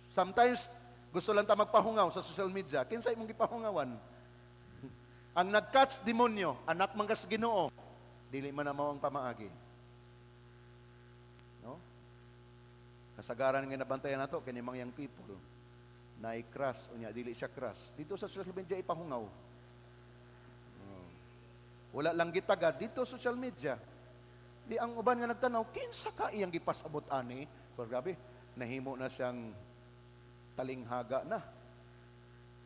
Sometimes, gusto lang ta magpahungaw sa social media. Kinsay imong gipahungawan? Ang nag-catch demonyo, anak manggas Ginoo, dili man na mao ang pamaagi. No? Kasagaran nga nabantayan nato kini mga young people na i-crush unya dili siya crush. Dito sa social media ipahungaw. Wala lang gitagad dito social media. Di ang uban nga nagtanaw, kinsa ka iyang gipasabot ani? Pero grabe, nahimo na siyang talinghaga na.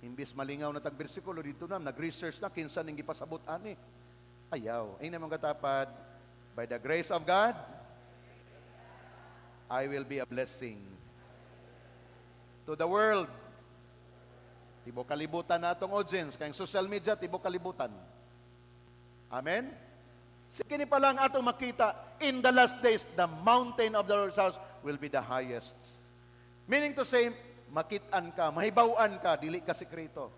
Imbis malingaw na tag bersikulo dito na nag-research na kinsa ning gipasabot ani. Ayaw, ay namang katapad, by the grace of God, I will be a blessing to the world. Tibo kalibutan na atong audience, kayong social media, tibo kalibutan. Amen? Sige ni pa lang atong makita, in the last days, the mountain of the Lord's house will be the highest. Meaning to say, makitaan ka, mahibawan ka, dili ka sekreto.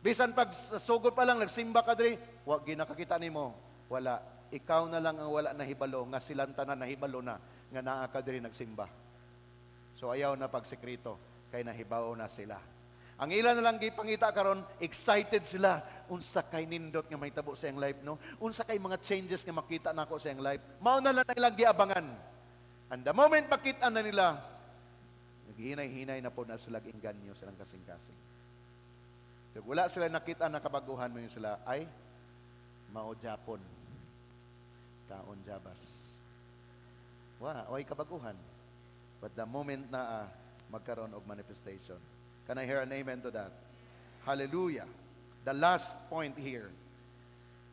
Bisan pag sugod pa lang, nagsimba ka diri, wag ginakakita nimo, wala. Ikaw na lang ang wala nahibalo, nga silang tanan nahibalo na, nga naa ka diri nagsimba. So ayaw na pag sekreto, kay nahibaw na sila. Ang ilan na lang gipangita karon, excited sila. Unsa kay nindot nga mahitabo sa iyang life, no? Unsa kay mga changes nga makita nako sa iyang life. Mao na lang ilang giabangan. And the moment makita na nila, naghinay-hinay na po na sila inganyo silang kasing-kasing. Kung wala sila nakita na kabaguhan mo yung sila, ay, mao Japon. Kaon Jabas. Way kabaguhan. But the moment na magkaroon og manifestation. Can I hear an amen to that? Hallelujah. The last point here.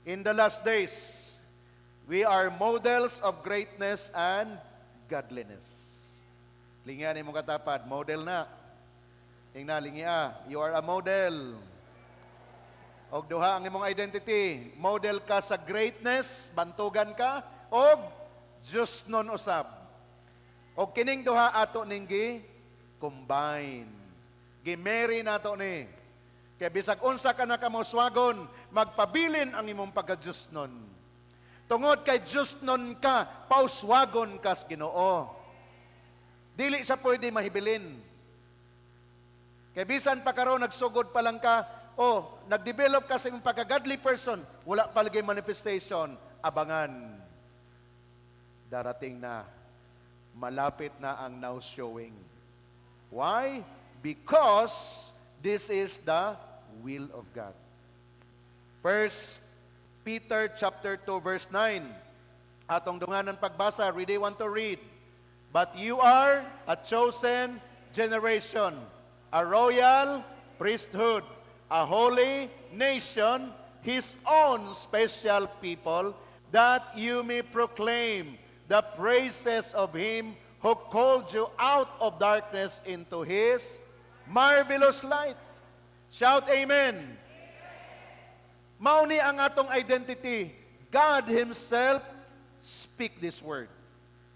In the last days, we are models of greatness and godliness. Lingian imong katapad, model na. Ingna, lingia, you are a model. Og duha ang imong identity. Model ka sa greatness, bantugan ka, og Diyos non usab. Og kining duha ato ning combine. Gimeri nato ni. Kaya bisag unsa ka na kamuswagon, magpabilin ang imong pagka-Diyos nun. Tungod kay Diyos nun ka, pauswagon kas Ginoo. Dili sa pwede mahibilin. Kaya bisan pa karon nagsugod pa lang ka, nag-develop ka sa imong pagka-godly person, wala palagi manifestation, abangan. Darating na, malapit na ang now showing. Why? Because this is the will of God. 1 Peter chapter 2 verse 9. Atong dunganan pagbasa, read I want to read. But you are a chosen generation, a royal priesthood, a holy nation, His own special people, that you may proclaim the praises of Him who called you out of darkness into His marvelous light. Shout amen. Mao ni ang atong identity. God Himself speak this word.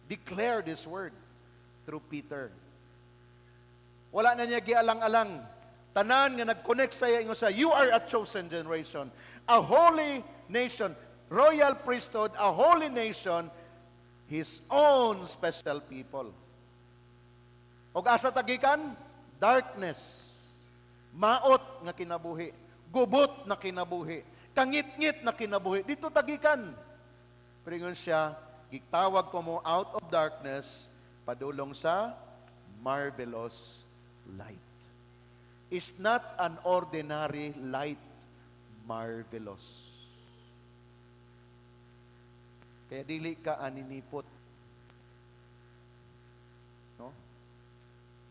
Declare this word through Peter. Wala na niya gialang-alang. Tanan nga nag-connect sa inyo sa, you are a chosen generation, a holy nation, royal priesthood, a holy nation, His own special people. Og asa tagikan? Darkness. Maot nga kinabuhi. Gubot na kinabuhi. Kangit-ngit na kinabuhi. Dito tagikan. Pringon siya, gitawag ko mo out of darkness, padulong sa marvelous light. is not an ordinary light, marvelous. Kaya dili ka aninipot. No?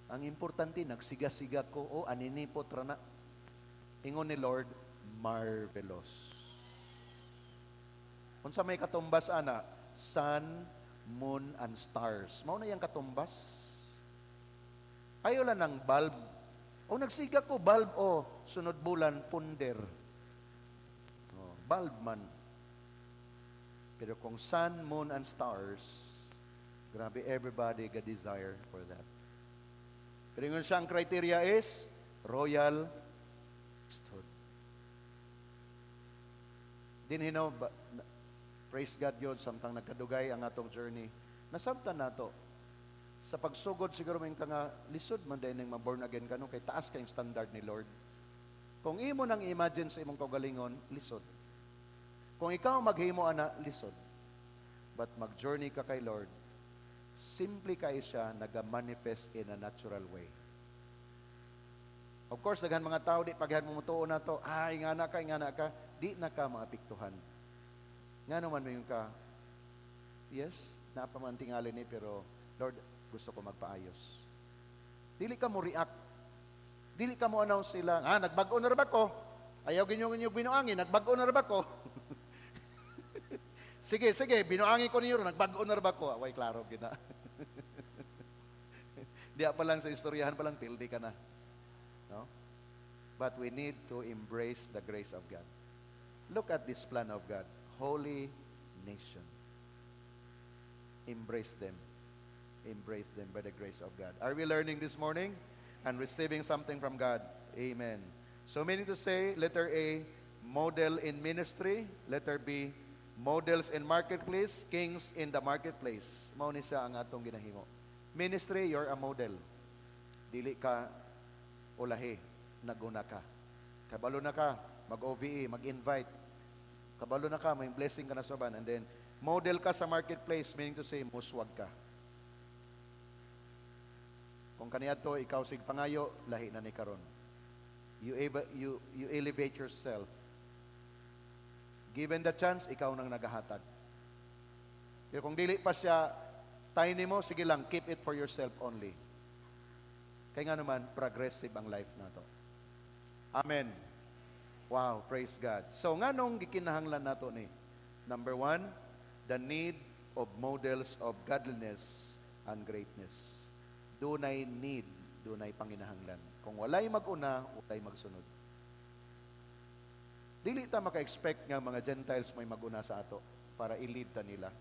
Ang importante, nagsiga-siga ko, aninipot rana. Ingon ni Lord, marvelous. Kung sa may katumbas, ana, sun, moon, and stars. Mao na yung katumbas. Ayaw lang ng bulb. Nagsiga ko, bulb, sunod bulan, punder. Bulb man. Pero kung sun, moon, and stars, grabe, everybody got desire for that. Pero yung siyang criteria is royal priesthood. Praise God yun, samtang nagkadugay ang atong journey. Nasabtan na to. Sa pagsugod, siguro may nga lisod man dahil nang ma-born again ka, no? Kay taas kayong standard ni Lord. Kung imo nang imagine sa imong kaugalingon, lisod. Kung ikaw maghimo ana, lisod. But mag-journey ka kay Lord, simply kayo siya nag-manifest in a natural way. Of course, daghan mga tao, di paghan mo mutuo na to, ingana ka, di na ka maapiktuhan. Nga naman mo yung ka, yes, napamantingali ni, pero Lord, gusto ko magpaayos. Dili ka mo react. Dili ka mo announce sila, nagbago na rin ba ko? Ayaw ginyong binuangin, nagbago na rin ba ko? Sige, binuangin ko niyo, nagbago na rin ba ko? Away, klaro, gina. Diya pa lang sa istoryahan pa lang, pildi ka na. No? But we need to embrace the grace of God. Look at this plan of God. Holy nation. Embrace them. Embrace them by the grace of God. Are we learning this morning and receiving something from God? Amen. So meaning to say, letter A, model in ministry. Letter B, models in marketplace, kings in the marketplace. Mao ni siya ang atong ginahimo. Ministry, you're a model. Dili ka ulahi, naguna ka. Kabalo na ka, mag-OVE, mag-invite. Kabalo na ka, may blessing ka na sa ban. And then, model ka sa marketplace, meaning to say, muswag ka. Kung kaniadto, ikaw sig pangayo, lahi na ni karon. You elevate yourself. Given the chance, ikaw nang nagahatag. Pero kung dili pa siya, tiny mo, sige lang, keep it for yourself only. Kaya nga naman, progressive ang life na to. Amen. Wow, praise God. So nga nung gikinahanglan nato ni, number 1, the need of models of godliness and greatness. Dunay need, dunay panginahanglan. Kung walay mag-una, walay magsunod. Dili ta maka-expect nga mga Gentiles may mag-una sa ato para i-lead ta nila.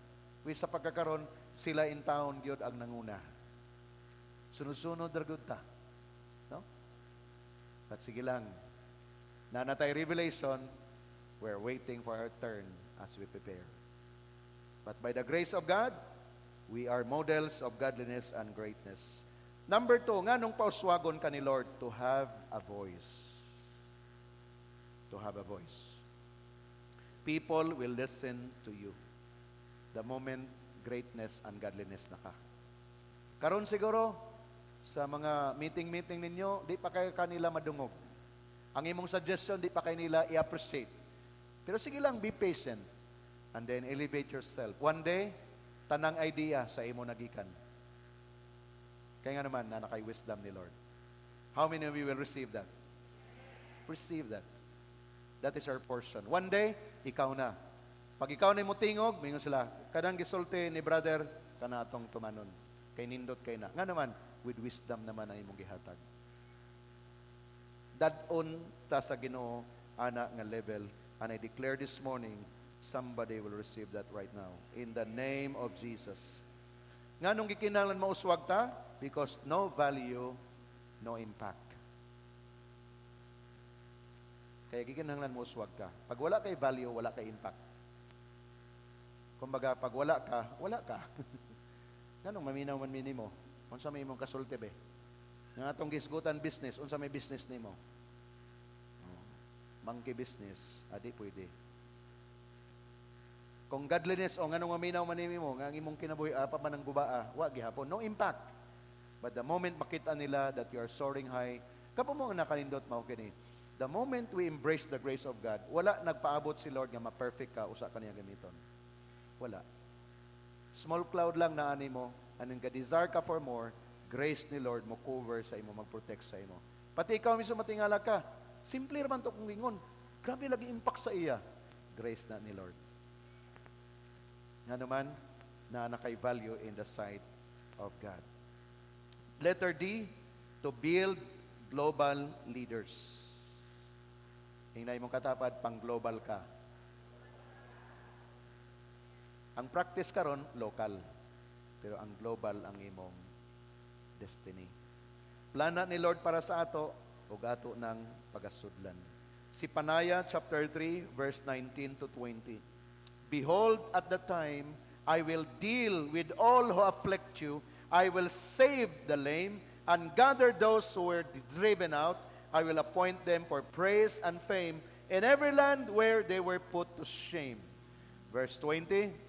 Sa pagkakaroon, sila in town gyud ang nanguna. Sunod-sunod dragud ta. No? But sige lang. Nanatay revelation, we're waiting for our turn as we prepare. But by the grace of God, we are models of godliness and greatness. Number 2, nga nung pauswagon ka ni Lord, to have a voice. To have a voice. People will listen to you the moment greatness and godliness na ka. Karon siguro, sa mga meeting ninyo, di pa kayo kanila madungog. Ang imong suggestion, di pa kayo nila i-appreciate. Pero sige lang, be patient. And then elevate yourself. One day, tanang idea sa imo nagikan. Kaya nga naman, nanakay wisdom ni Lord. How many of you will receive that? Receive that. That is our portion. One day, ikaw na. Pag ikaw na mo tingog, mingon sila, kadang gisulti ni brother, kana atong tumanon. Kay nindot kay na. Nga naman, with wisdom naman ang imong gihatag. Dadon ta sa Ginoo ana nga level, and I declare this morning, somebody will receive that right now. In the name of Jesus. Nga nung gikinahanglan mauswag ta, because no value, no impact. Kaya gikinahanglan mo uswag ka. Pag wala kay value, wala kay impact. Kumbaga, pag wala ka. Ganong maminaw man minimo. Unsa may imong kasulti be? Nga atong gisgutan business, unsa may business nimo? Monkey business, adi pwede. Kung godliness o nganong maminaw man nimo, nga ang imong kinabuhi pa man ang gubaa, wa gihapon, no impact. But the moment makita nila that you are soaring high, Kapo mo ang nakanindot mao kini. The moment we embrace the grace of God, wala nagpaabot si Lord nga ma-perfect ka usa kaniya gamiton. Wala. Small cloud lang na ani mo, anong ka-desire ka for more, grace ni Lord mo cover sa imo, mag-protect sa imo. Pati ikaw mismo matingala ka, simple raman to kung ingon. Grabe lagi impact sa iya. Grace na ni Lord. Nga naman, na nakay-value in the sight of God. Letter D, to build global leaders. Hinay mong katapad, pang-global ka. Ang practice karon local, pero ang global ang imong destiny. Plana ni Lord para sa ato, ug ato ng pagasudlan. Si Panaya chapter 3 verse 19 to 20. Behold, at the time I will deal with all who afflict you. I will save the lame and gather those who were driven out. I will appoint them for praise and fame in every land where they were put to shame. Verse 20.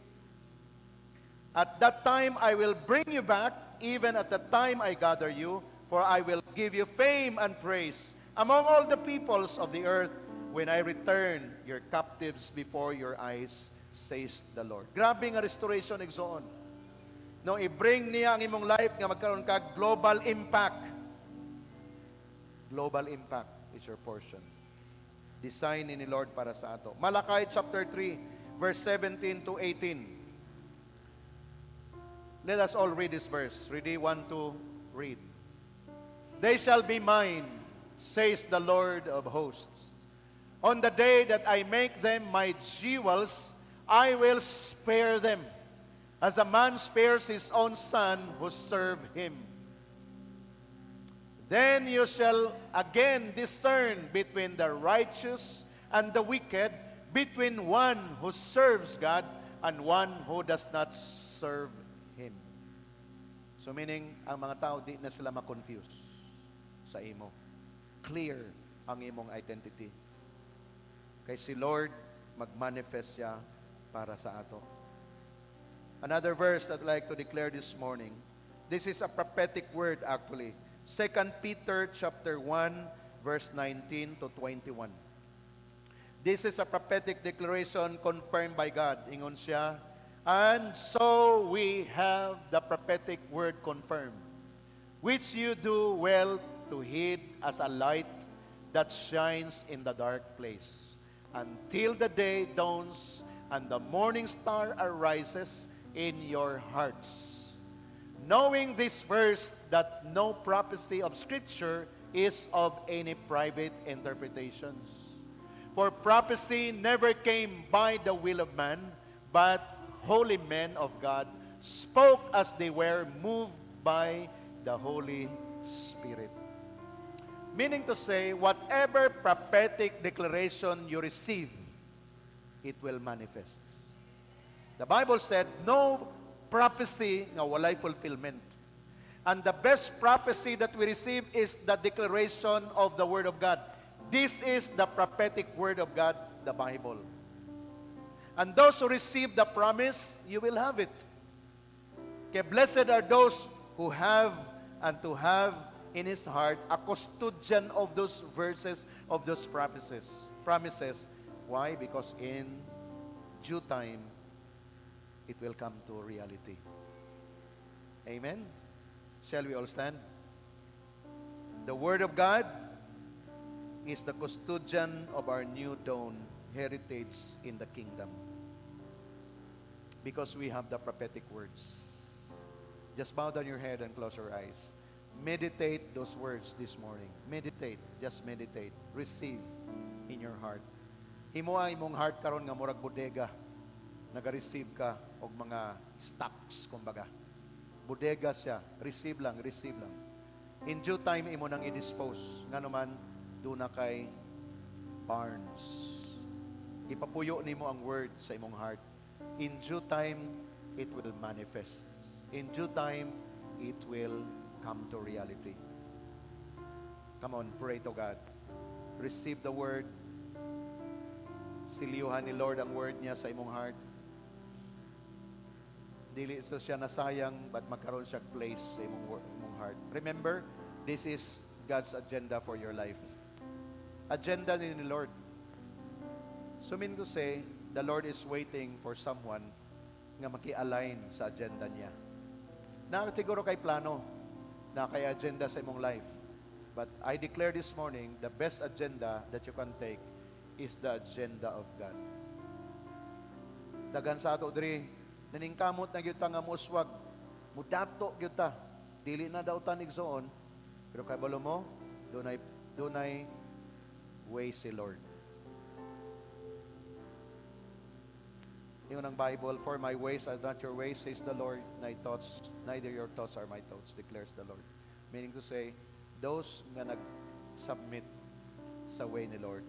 At that time I will bring you back, even at the time I gather you, for I will give you fame and praise among all the peoples of the earth when I return your captives before your eyes, says the Lord. Grabe nga restoration igsoon. No, i-bring niya ang imong life nga magkaroon ka global impact. Global impact is your portion. Design ni Lord para sa ato. Malakay chapter 3 verse 17 to 18. Let us all read this verse. Ready? 1, 2, read. They shall be mine, says the Lord of hosts. On the day that I make them my jewels, I will spare them, as a man spares his own son who serve him. Then you shall again discern between the righteous and the wicked, between one who serves God and one who does not serve Him. So meaning, ang mga tao, di na sila ma-confuse sa imo. Clear ang imong identity. Kay si Lord, mag-manifest siya para sa ato. Another verse that I'd like to declare this morning. This is a prophetic word actually. 2 Peter chapter 1, verse 19 to 21. This is a prophetic declaration confirmed by God. Ingon siya, and so we have the prophetic word confirmed, which you do well to heed as a light that shines in the dark place, until the day dawns and the morning star arises in your hearts. Knowing this verse, that no prophecy of Scripture is of any private interpretations. For prophecy never came by the will of man, but holy men of God spoke as they were moved by the Holy Spirit. Meaning to say, whatever prophetic declaration you receive, it will manifest. The Bible said, no prophecy nga walay fulfillment. And the best prophecy that we receive is the declaration of the Word of God. This is the prophetic Word of God, the Bible. And those who receive the promise, you will have it. Okay, blessed are those who have and to have in his heart a custodian of those verses, of those promises. Why? Because in due time, it will come to reality. Amen? Shall we all stand? The Word of God is the custodian of our new dawn heritage in the kingdom. Because we have the prophetic words. Just bow down your head and close your eyes. Meditate those words this morning. Meditate. Just meditate. Receive in your heart. Himo ang imong heart karon nga murag bodega. Naga-receive ka og mga stocks, kumbaga. Bodega siya. Receive lang, receive lang. In due time, imo nang i-dispose. Nga naman, doon na kay barns. Ipapuyo nimo ang word sa imong heart. In due time, it will manifest. In due time, it will come to reality. Come on, pray to God. Receive the word. Siliyuhan ni Lord ang word niya sa imong heart. Dili so siya nasayang, but magkaroon siya place sa imong heart. Remember, this is God's agenda for your life. Agenda ni Lord. So mean to say, the Lord is waiting for someone nga maki-align sa agenda niya. Na siguro kay plano, na kay agenda sa imong life. But I declare this morning, the best agenda that you can take is the agenda of God. Dagan sa ato diri, naningkamot na gyud ta nga muswag, mudato gyud ta. Dili na daw ta nigsuon, pero kay balo mo, dunay way si Lord. Yung ng Bible, for my ways are not your ways, says the Lord, neither your thoughts are my thoughts, declares the Lord. Meaning to say, those nga nag-submit sa way ni Lord,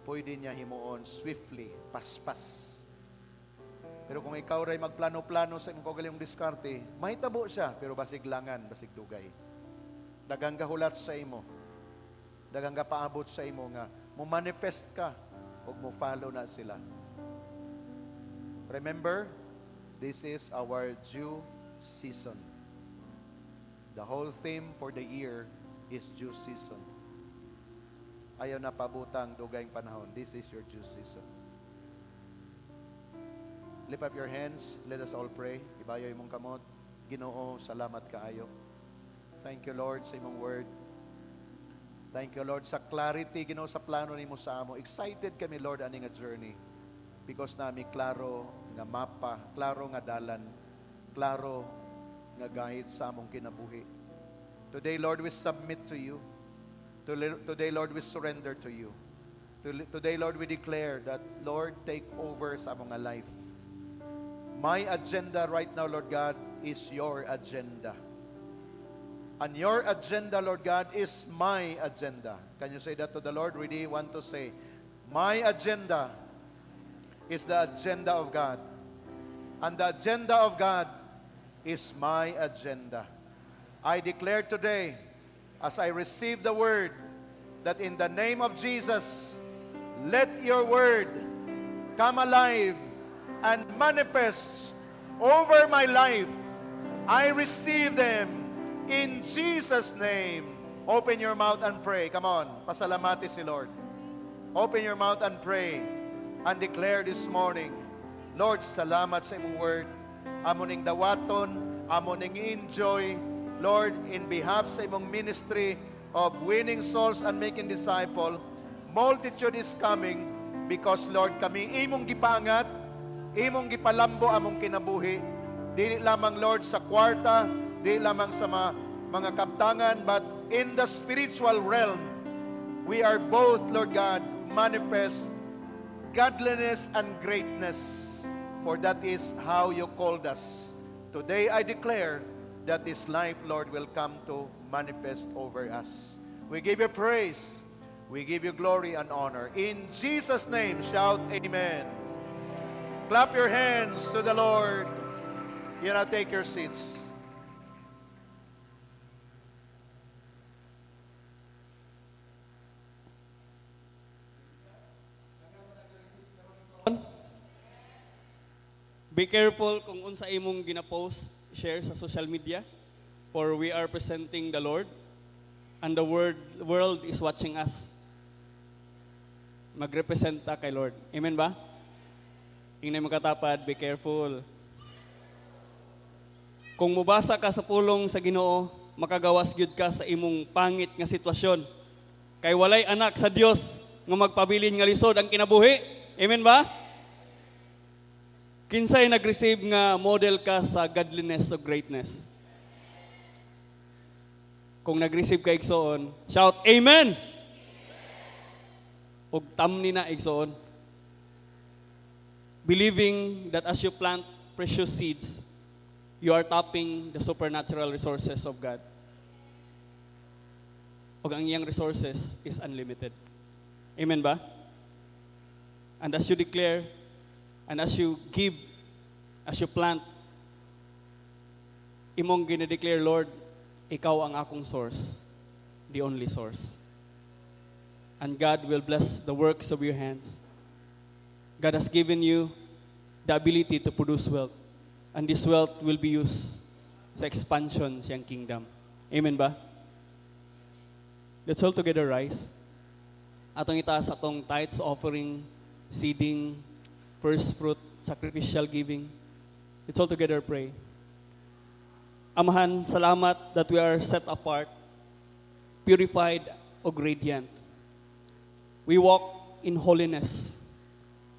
pwede niya himuon swiftly, paspas. Pero kung ikaw ray magplano-plano sa imong kaugalingong diskarte, mahitabo siya, pero basig langan, basig dugay. Dagang gahulat sa imo, dagang paabot sa imo nga, mo manifest ka, o mo follow na sila. Remember, this is our due season. The whole theme for the year is due season. Ayaw na pabutang dugayng panahon. This is your due season. Lift up your hands. Let us all pray. Ibayo imong kamot. Ginoo, salamat kaayo. Thank you, Lord, sa imong word. Thank you, Lord, sa clarity, Ginoo, sa plano nimo sa amo. Excited kami, Lord, ani nga journey. Because nami klaro nga mapa, klaro nga dalan, klaro nga guide sa among kinabuhi. Today, Lord, we submit to you. Today, Lord, we surrender to you. Today, Lord, we declare that, Lord, take over sa among life. My agenda right now, Lord God, is your agenda. And your agenda, Lord God, is my agenda. Can you say that to the Lord? Really want to say, my agenda is the agenda of God. And the agenda of God is my agenda. I declare today, as I receive the word, that in the name of Jesus, let your word come alive and manifest over my life. I receive them in Jesus' name. Open your mouth and pray. Come on, pasalamati si Lord. Open your mouth and pray and declare this morning, Lord, salamat sa imong word. Amo ning dawaton, amo ning enjoy, Lord, in behalf sa imong ministry of winning souls and making disciple. Multitude is coming because, Lord, kami imong gipangat, imong gipalambo among kinabuhi. Dili lamang, Lord, sa kwarta, dili lamang sa mga kaptangan, but in the spiritual realm, we are both, Lord God, manifest godliness and greatness. For that is how you called us. Today I declare that this life, Lord, will come to manifest over us. We give you praise. We give you glory and honor. In Jesus' name, shout amen. Clap your hands to the Lord. You now take your seats. Be careful kung unsa imong gina-post, share sa social media, for we are presenting the Lord and the world is watching us. Magrepresent ta kay Lord. Amen ba? Ingay makatapad, be careful. Kung mubasa ka sa pulong sa Ginoo, makagawas gyud ka sa imong pangit nga sitwasyon. Kay walay anak sa Dios nga magpabilin nga lisod ang kinabuhi. Amen ba? Kinsay nag-receive nga model ka sa godliness o greatness? Kung nag-receive ka igsoon, shout amen. Ug tamni na igsoon. Believing that as you plant precious seeds, you are tapping the supernatural resources of God. Ug ang iyang resources is unlimited. Amen ba? And as you declare, and as you give, as you plant, imong gina-declare, Lord, ikaw ang akong source, the only source. And God will bless the works of your hands. God has given you the ability to produce wealth. And this wealth will be used sa expansion siyang kingdom. Amen ba? Let's all together rise. Atong itaas atong tithes offering, seeding, first fruit, sacrificial giving. Let's all together pray. Amahan, salamat that we are set apart, purified o radiant. We walk in holiness.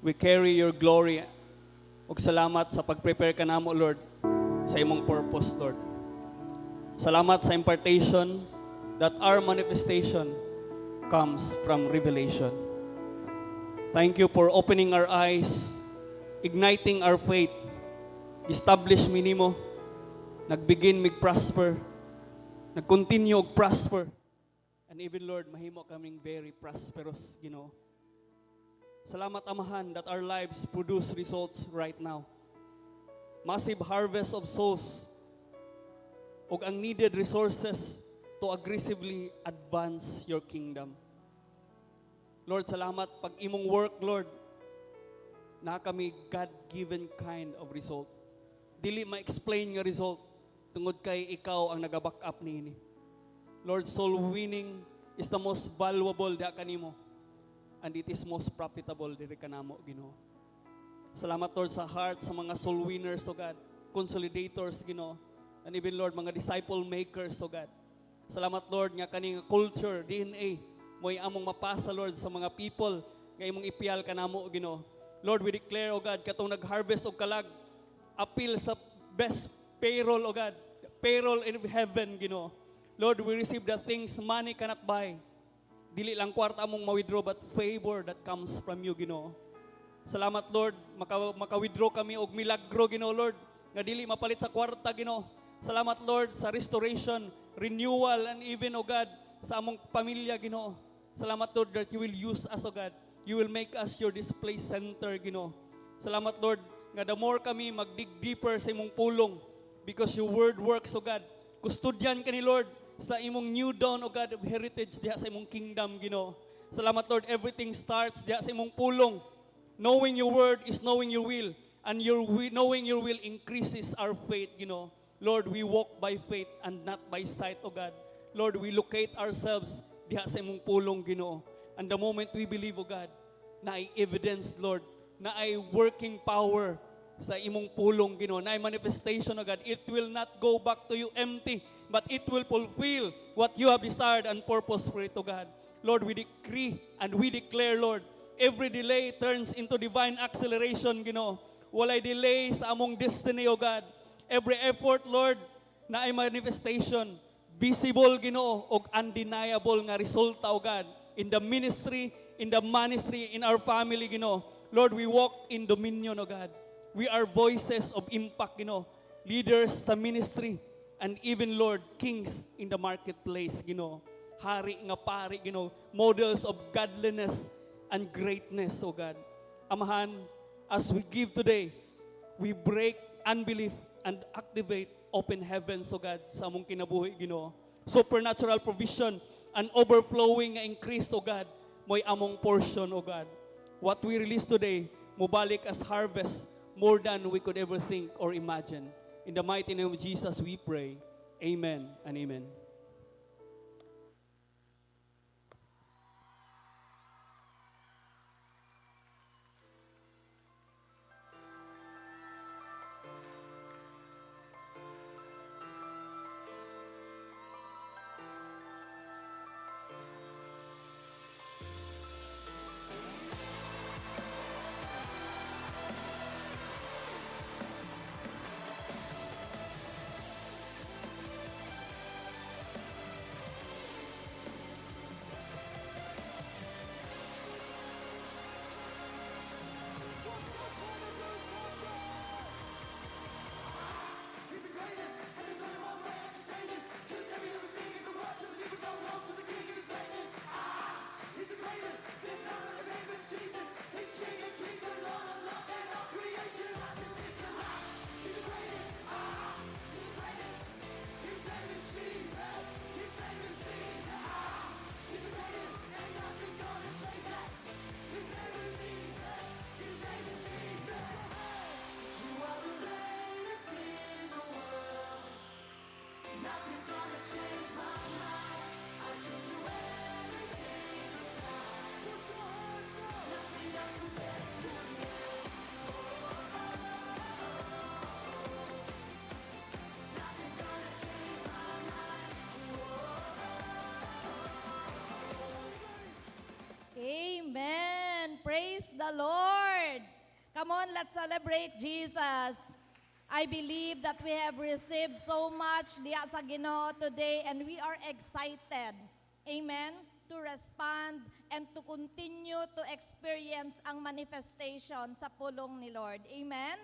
We carry your glory. Ug salamat sa pag-prepare ka namo, Lord, sa imong purpose, Lord. Salamat sa impartation that our manifestation comes from revelation. Thank you for opening our eyes, igniting our faith, establish minimo, nagbigin mig prosper, nagkontinue og prosper, and even Lord, mahimo kaming very prosperous, Ginoo. Salamat, Amahan, that our lives produce results right now. Massive harvest of souls ug ang needed resources to aggressively advance your kingdom. Lord, salamat pag imong work, Lord, na kami God-given kind of result. Dili ma-explain nga result tungod kay ikaw ang nag-back up niini. Lord, soul winning is the most valuable da kanimo. And it is most profitable diri kanamo, Ginoo. Salamat, Lord, sa heart sa mga soul winners, O God, consolidators, Ginoo, and even, Lord, mga disciple makers, O God. Salamat, Lord, nga kaning culture, DNA, mo'y among mapasa, Lord, sa mga people nga imong ipial kanamo, Ginoo. Lord, we declare, O God, katong nag-harvest og kalag, appeal sa best payroll, O God, payroll in heaven, Ginoo. Lord, we receive the things money cannot buy. Dili lang kwarta among ma-withdraw, but favor that comes from you, Ginoo. Salamat, Lord, maka-withdraw kami og milagro, Ginoo, Lord, nga dili mapalit sa kwarta, Ginoo. Salamat, Lord, sa restoration, renewal, and even, O God, sa among pamilya, Ginoo. Salamat, Lord, that you will use us, O God. You will make us your display center, Ginoo. Salamat, Lord, nga the more kami magdig deeper sa imong pulong, because your word works, O God. Kustudyan ka ni Lord sa imong new dawn, O God, of heritage diha sa imong kingdom, Ginoo. Salamat, Lord, everything starts diha sa imong pulong. Knowing your word is knowing your will, and knowing your will increases our faith, Ginoo. Lord, we walk by faith and not by sight, O God. Lord, we locate ourselves diha sa imong pulong, Ginoo. And the moment we believe, O God, na ay evidence, Lord, na ay working power sa imong pulong, Ginoo, na ay manifestation, O God, it will not go back to you empty, but it will fulfill what you have desired and purpose for it, O God. Lord, we decree and we declare, Lord, every delay turns into divine acceleration, Ginoo. Walay delay sa among destiny, O God. Every effort, Lord, na ay manifestation, visible, Ginoo, o undeniable nga resulta, O God, in the ministry, in our family, Ginoo. Lord, we walk in dominion, O God. We are voices of impact, Ginoo. Leaders sa ministry, and even, Lord, kings in the marketplace, Ginoo. Hari nga pari, Ginoo. Models of godliness and greatness, O God. Amahan, as we give today, we break unbelief and activate open heavens, O God, sa among kinabuhi, Ginoo. Supernatural provision and overflowing nga increase, O God, mo'y among portion, O God. What we release today, mubalik as harvest, more than we could ever think or imagine. In the mighty name of Jesus, we pray. Amen and amen. Praise the Lord. Come on, let's celebrate Jesus. I believe that we have received so much diya sa Ginoo today and we are excited. Amen? To respond and to continue to experience ang manifestation sa pulong ni Lord. Amen?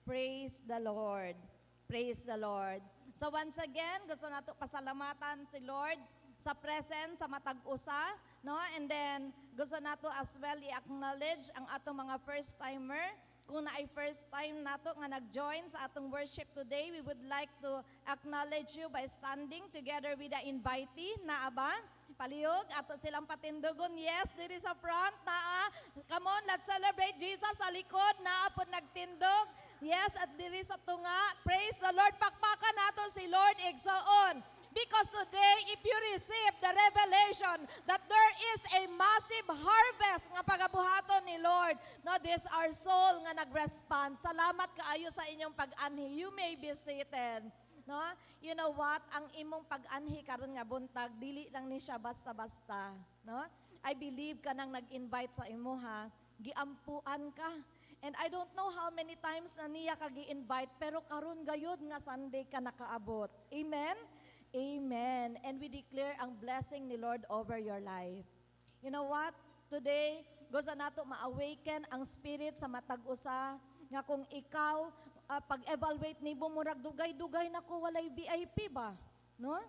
Praise the Lord. Praise the Lord. So once again, gusto nato pasalamatan si Lord sa presence, sa matag-usa, no? And then, gusto nato as well i-acknowledge ang atong mga first-timer. Kung na ay first time nato nga nag-join sa atong worship today, we would like to acknowledge you by standing together with the invitee na aba. Palihog, ato silang patindugon. Yes, diri sa front, naa. Come on, let's celebrate Jesus sa likod, naa po nagtindog. Yes, at diri sa tunga. Praise the Lord. Pakpakan nato si Lord Exaon. Because today, if you receive the revelation that there is a massive harvest nga pagabuhaton ni Lord, no, this our soul nga nag-respond. Salamat kaayo sa inyong pag-anhi. You may be seated. No? You know what? Ang imong pag-anhi karon nga buntag, dili lang ni siya basta-basta. No? I believe ka nang nag-invite sa imo ha. Giampuan ka. And I don't know how many times na niya ka gi-invite, pero karon gayud nga Sunday ka nakaabot. Amen? Amen. And we declare ang blessing ni Lord over your life. You know what? Today, gusto nato ma-awaken ang spirit sa matag-usa nga kung ikaw pag-evaluate ni murag dugay-dugay na ko walay VIP ba? No?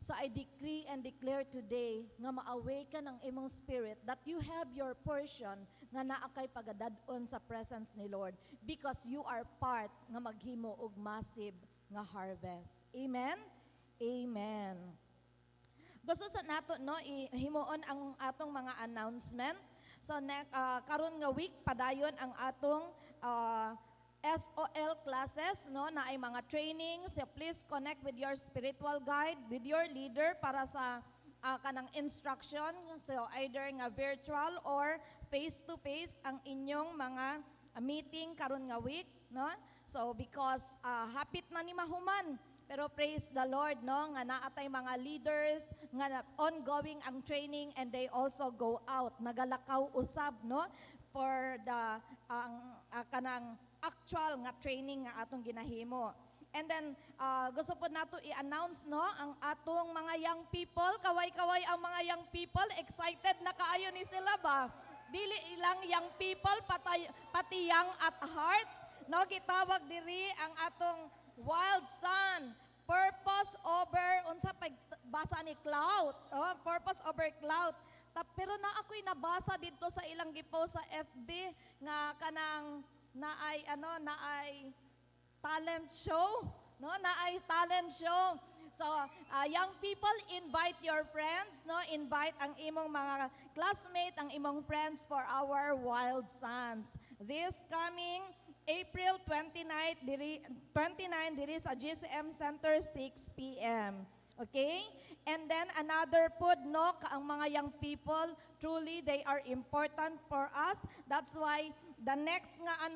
So I decree and declare today nga ma-awaken ang imong spirit that you have your portion nga naa kay pagadadon sa presence ni Lord because you are part nga maghimo og massive nga harvest. Amen? Amen. Gusto sa nato no himuon ang atong mga announcement. So karon nga week padayon ang atong SOL classes no na ay mga trainings. So please connect with your spiritual guide, with your leader para sa kanang instruction. So either nga virtual or face to face ang inyong mga meeting karon nga week no. So because hapit na ni mahuman. Pero praise the Lord, no? Nga naatay mga leaders, nga ongoing ang training and they also go out. Nagalakaw usab, no? For the kanang actual nga training nga atong ginahimo. And then, gusto po nato i-announce, no? Ang atong mga young people, kaway-kaway ang mga young people, excited na kaayo ni sila ba? Dili ilang young people, pati young at hearts, no? Gitawag diri ang atong Wild Sun, purpose over, unsa pagbasa ni Cloud, purpose over cloud. Pero na ako'y nabasa dito sa ilang gipost sa FB nga kanang naay talent show, no? Naay talent show. So, young people, invite your friends, no? Invite ang imong mga classmate, ang imong friends for our Wild Suns. This coming April 29 diri sa GCM Center 6 p.m. Okay? And then another pod no ang mga young people, truly they are important for us. That's why the next nga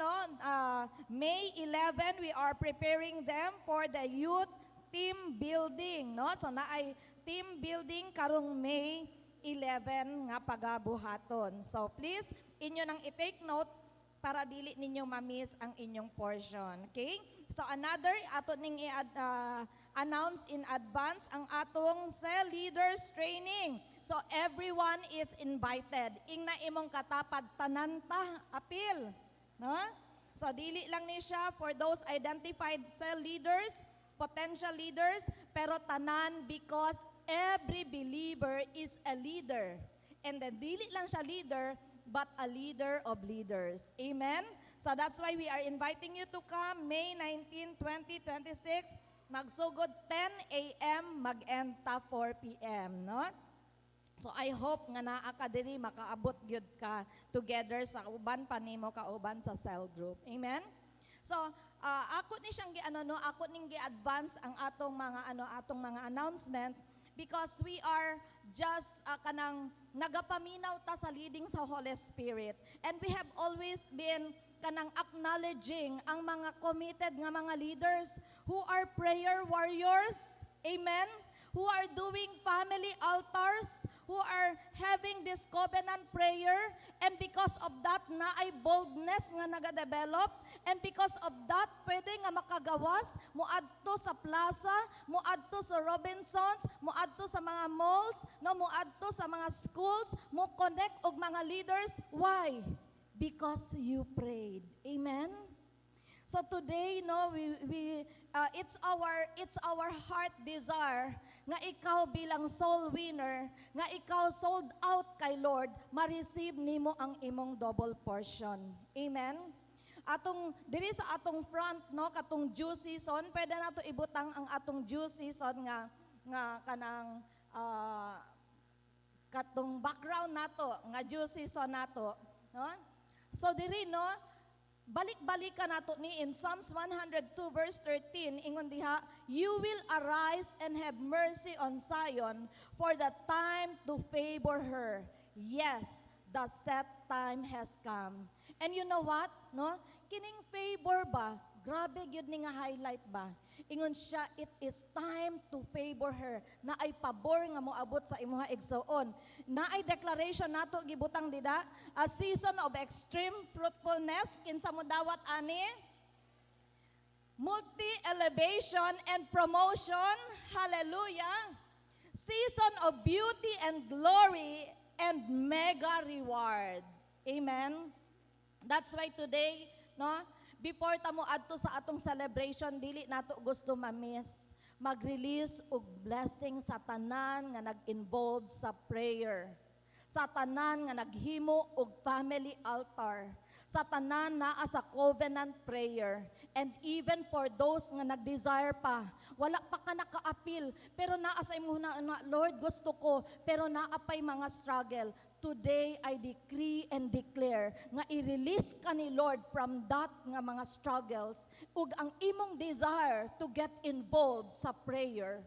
May 11 we are preparing them for the youth team building, no? So naay team building karong May 11 nga pagabuhaton. So please inyo nang i-take note para dili ninyo ma-miss ang inyong portion. Okay? So another, ato ning i-announce in advance ang atong cell leaders training. So everyone is invited. Ing na imong katapad, tananta, apil. No? So dili lang ni siya for those identified cell leaders, potential leaders, pero tanan because every believer is a leader. And then dili lang siya leader, but a leader of leaders. Amen? So that's why we are inviting you to come May 19, 2026. Magsugod 10 a.m., mag-enta 4 p.m. No? So I hope nga naa ka diri makaabot gyud ka together sa uban pa nimo kauban sa cell group. Amen? So ako ni siyang ako ning gi-advance ang atong mga announcement because we are just kanang nagapaminaw ta sa leading sa Holy Spirit. And we have always been kanang acknowledging ang mga committed nga mga leaders who are prayer warriors. Amen? Who are doing family altars, who are having this covenant prayer, and because of that, na ay boldness nga nagadevelop, and because of that, pwede nga makagawas, muadto sa plaza, muadto sa Robinsons, muadto sa mga malls, no, muadto sa mga schools, mo connect og mga leaders. Why? Because you prayed. Amen? So today, no, it's our heart desire nga ikaw bilang soul winner, nga ikaw sold out kay Lord, ma-receive nimo ang imong double portion. Amen? Atong diri sa atong front, no, katong due season, pwede nato ibutang ang atong due season nga kanang katong background nato, nga due season nato, no? So diri, no, balik-balikan nato ni in Psalms 102 verse 13, ingon diha, you will arise and have mercy on Zion, for the time to favor her. Yes, the set time has come. And you know what? No? Kining favor ba? Grabe gyud ni nga highlight ba? Ingon siya, it is time to favor her. Na ay pabor nga moabot sa imuha igsoon. Na ay declaration nato gibutang dida, a season of extreme fruitfulness, kinsa mo dawat ani? Multi-elevation and promotion. Hallelujah. Season of beauty and glory and mega reward. Amen. That's why today, no, before tamo adto sa atong celebration, dili nato gusto ma-miss mag-release og blessing sa tanan nga nag-involve sa prayer, sa tanan nga naghimo og family altar, sa tanan naa sa covenant prayer, and even for those nga nag-desire pa, wala pa ka naka-appeal, pero naa sa imo na, Lord, gusto ko, pero naa pa'y mga struggle. Today, I decree and declare nga i-release ka ni Lord from that nga mga struggles ug ang imong desire to get involved sa prayer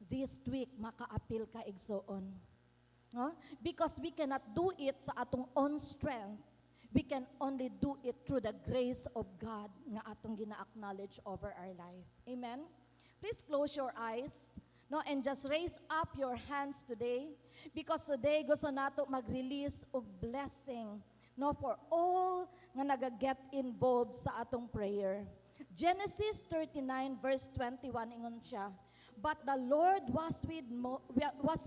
this week maka-appeal ka igsoon. No? Because we cannot do it sa atong own strength. We can only do it through the grace of God nga atong gina-acknowledge over our life. Amen? Please close your eyes. No, and just raise up your hands today, because today gusto nato mag-release og blessing, no, for all nga nagaget involved sa atong prayer. Genesis 39 verse 21 ingon siya, but the Lord was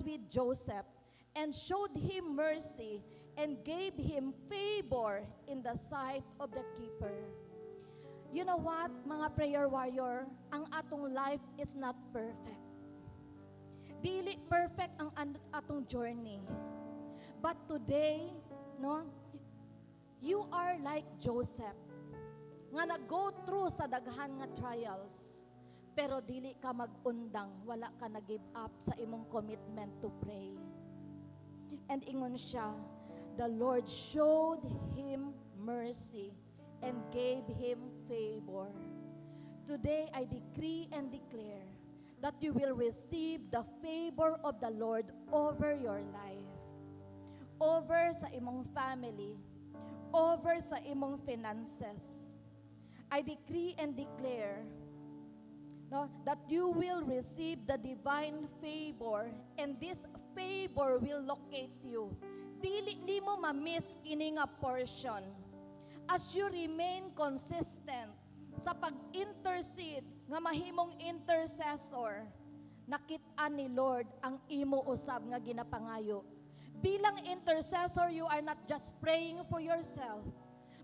with Joseph and showed him mercy and gave him favor in the sight of the keeper. You know what, mga prayer warrior, ang atong life is not perfect. Dili perfect ang atong journey. But today, no, you are like Joseph, nga nag-go through sa daghan nga trials, pero dili ka mag-undang, wala ka nag-give up sa imong commitment to pray. And ingon siya, the Lord showed him mercy and gave him favor. Today, I decree and declare that you will receive the favor of the Lord over your life, over sa imong family, over sa imong finances. I decree and declare, no, that you will receive the divine favor, and this favor will locate you. Dili mo ma-miss kini nga portion. As you remain consistent sa pag-intercede, nga mahimong intercessor, nakit-an ni Lord ang imo usab nga ginapangayo. Bilang intercessor, you are not just praying for yourself,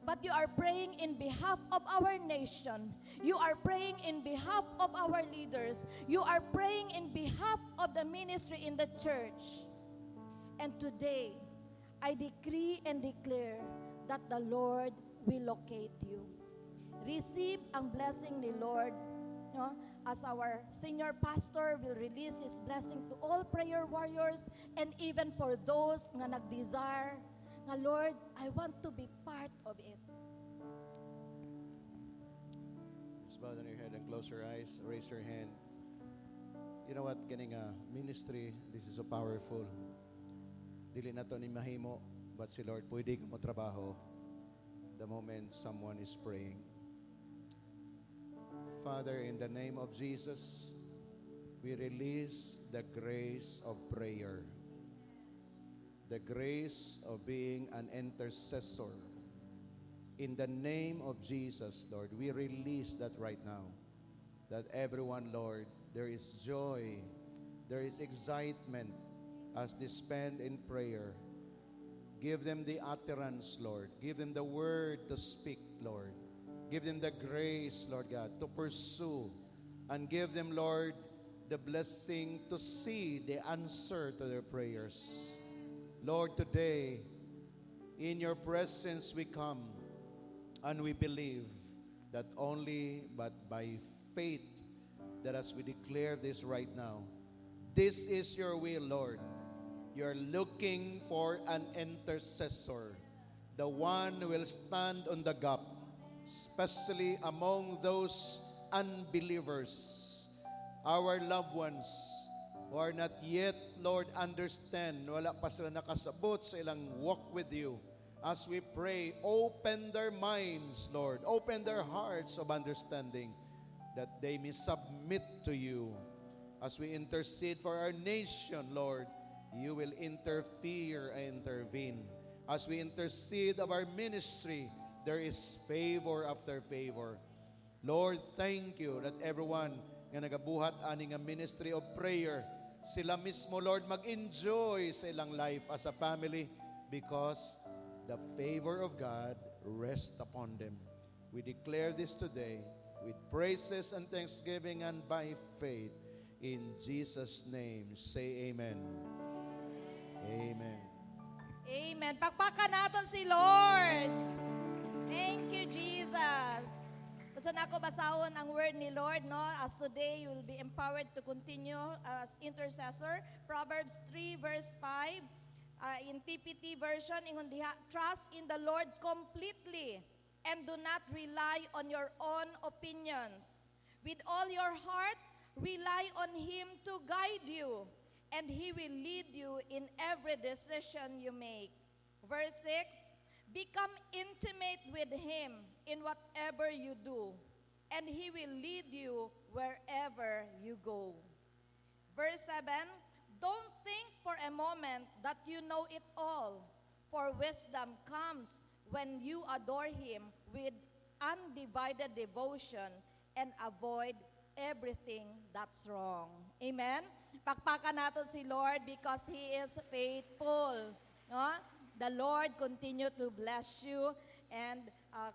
but you are praying in behalf of our nation. You are praying in behalf of our leaders. You are praying in behalf of the ministry in the church. And today, I decree and declare that the Lord will locate you. Receive ang blessing ni Lord, no? As our senior pastor will release his blessing to all prayer warriors, and even for those nga nag-desire, nga Lord, I want to be part of it. Just bow down your head and close your eyes. Raise your hand. You know what? Kining ministry, this is so powerful. Dili na to ni mahimo, but si Lord pwede ka mo trabaho the moment someone is praying. Father, in the name of Jesus, we release the grace of prayer. the grace of being an intercessor. In the name of Jesus, Lord, we release that right now. That everyone, Lord, there is joy, there is excitement as they spend in prayer. Give them the utterance, Lord. Give them the word to speak, Lord. Give them the grace, Lord God, to pursue. And give them, Lord, the blessing to see the answer to their prayers. Lord, today, in your presence we come and we believe that only but by faith, that as we declare this right now, this is your will, Lord. You're looking for an intercessor, the one who will stand on the gap, especially among those unbelievers, our loved ones who are not yet, Lord, understand, wala pa sila nakasabot sa ilang walk with you. As we pray, open their minds, Lord, open their hearts of understanding, that they may submit to you. As we intercede for our nation, Lord, you will interfere and intervene. As we intercede of our ministry, there is favor after favor. Lord, thank you that everyone nga nagabuhat ani nga ministry of prayer, sila mismo, Lord, mag-enjoy sa ilang life as a family because the favor of God rests upon them. We declare this today with praises and thanksgiving and by faith. In Jesus' name, say amen. Amen. Amen. Pakpakan natin si Lord. Thank you, Jesus. Gusto na ako basahon ang word ni Lord, no? As today, you will be empowered to continue as intercessor. Proverbs 3 verse 5. In TPT version, ingon diha, trust in the Lord completely and do not rely on your own opinions. With all your heart, rely on Him to guide you, and He will lead you in every decision you make. Verse 6, become intimate with Him in whatever you do, and He will lead you wherever you go. Verse 7, don't think for a moment that you know it all, for wisdom comes when you adore Him with undivided devotion and avoid everything that's wrong. Amen? Pakpakan natin si Lord because He is faithful. No? The Lord continue to bless you and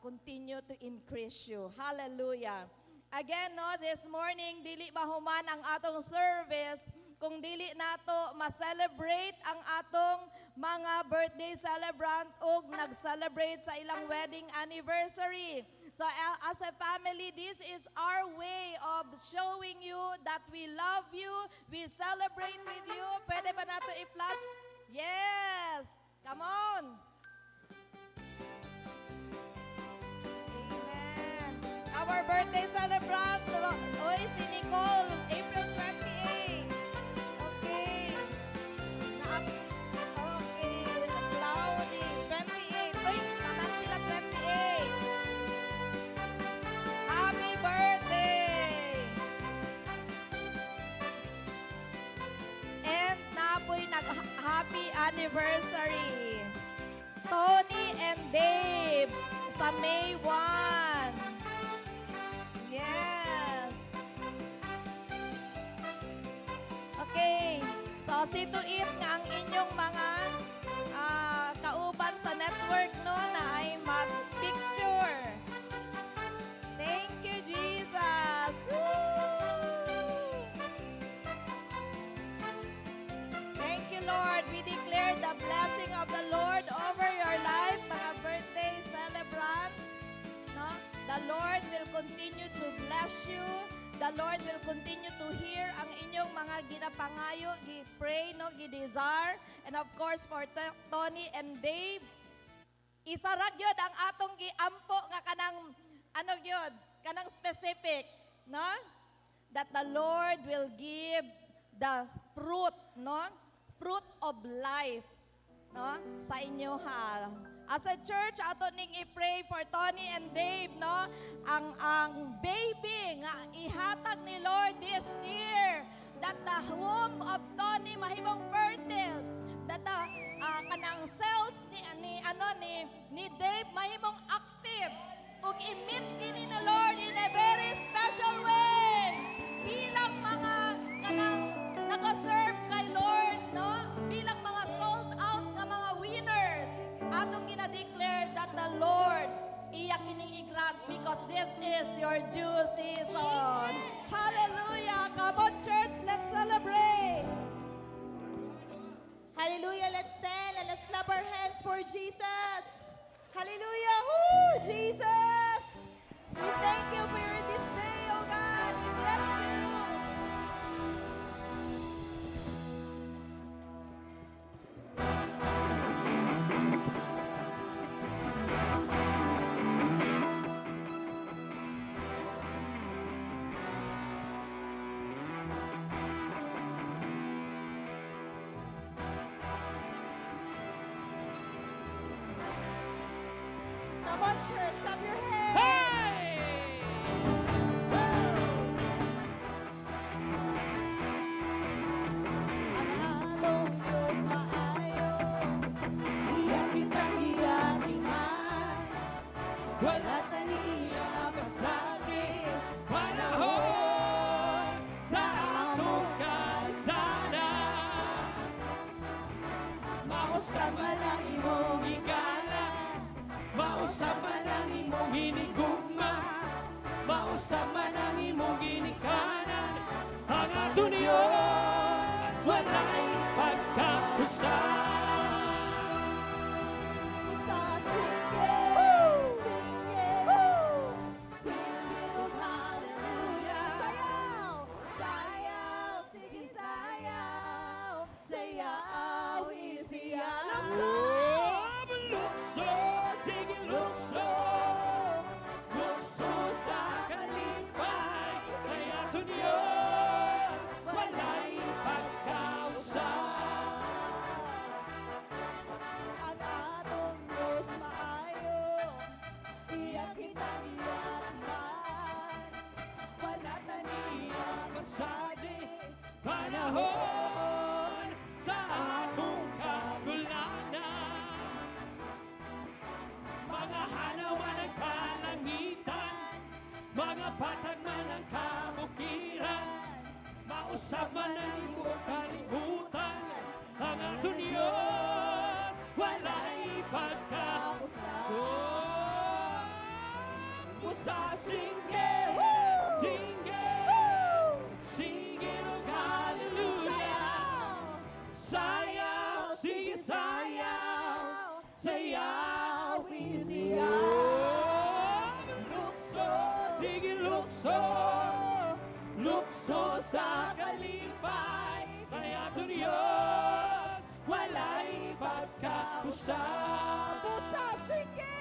continue to increase you. Hallelujah. Again, no, this morning, dili mahuman ang atong service kung dili nato ma-celebrate ang atong mga birthday celebrant ug nag-celebrate sa ilang wedding anniversary. So as a family, this is our way of showing you that we love you, we celebrate with you. Pwede ba nato i-flash? Yes! Come on! Amen. Our birthday celebrant, oy, si Nicole, April 28. Okay. Okay. Cloudy, 28. Oy, tanan sila 28. Happy birthday! And napoy nag-happy anniversary. Tony and Dave sa May 1. Yes. Okay. So, see to it nga ang inyong mga kauban sa network, no, na ay mag-picture. Thank you, Jesus. Woo! Thank you, Lord. We declare the blessing of the Lord over your life, mga birthday celebrant. No? The Lord will continue to bless you. The Lord will continue to hear ang inyong mga ginapangayo, gi-pray, no, gi-desire. And of course, for Tony and Dave, isarag yun ang atong giampo nga kanang ano yun? Kanang specific, no? That the Lord will give the fruit, no? Fruit of life, no? Sa inyo, ha? As a church, ato ning i-pray for Tony and Dave, no? Ang baby nga ihatag ni Lord this year, that the womb of Tony mahimong fertile, that the kanang cells ni Dave mahimong active ug i-meet kini na Lord in a very special way bilang mga kanang nag-serve kay Lord, no? Bilang mga sold out nga mga winners atong gina-declare that the Lord iya kining iglag because this is your due season. Hallelujah! Come on, church, let's celebrate! Hallelujah. Let's stand and let's clap our hands for Jesus. Hallelujah. Woo, Jesus. We thank you for this day, oh God. We bless you. Come on, church. Clap your hands. Ang Diyos maayo, iyan kitang iyaningan. Wala taniya kasakit, Panahon sa atong kalistanan, mausap man ang imong higala, mausap man ang imong hinigugma, mausap man ang imong ginikanan. Ang ato Diyos walay pagkapusan. Basta sige, sige, sige, oh hallelujah. Sayaw, sayaw, sige sayaw, sayaw, isiyaw. Lukso, sige lukso, lukso sa kalipay, kay ato Diyos walay pagkausap. Ang atong Diyos maayo, iyak kita niyatman. Wala taniya Pasagi panahon sa atong kagulanan, mga hanawan ng kalangitan, mga patag man ang kabukiran, mausap man ang iyong kalibutan. Ang ato Diyos walay pagkausap. Usa singge, singge, singge og hallelujah. Sayaw, sige sayaw, sayaw, isiyaw. Lukso, sige lukso, lukso sa kalipay, kay ato Diyos walay pagkausap. Busa sige,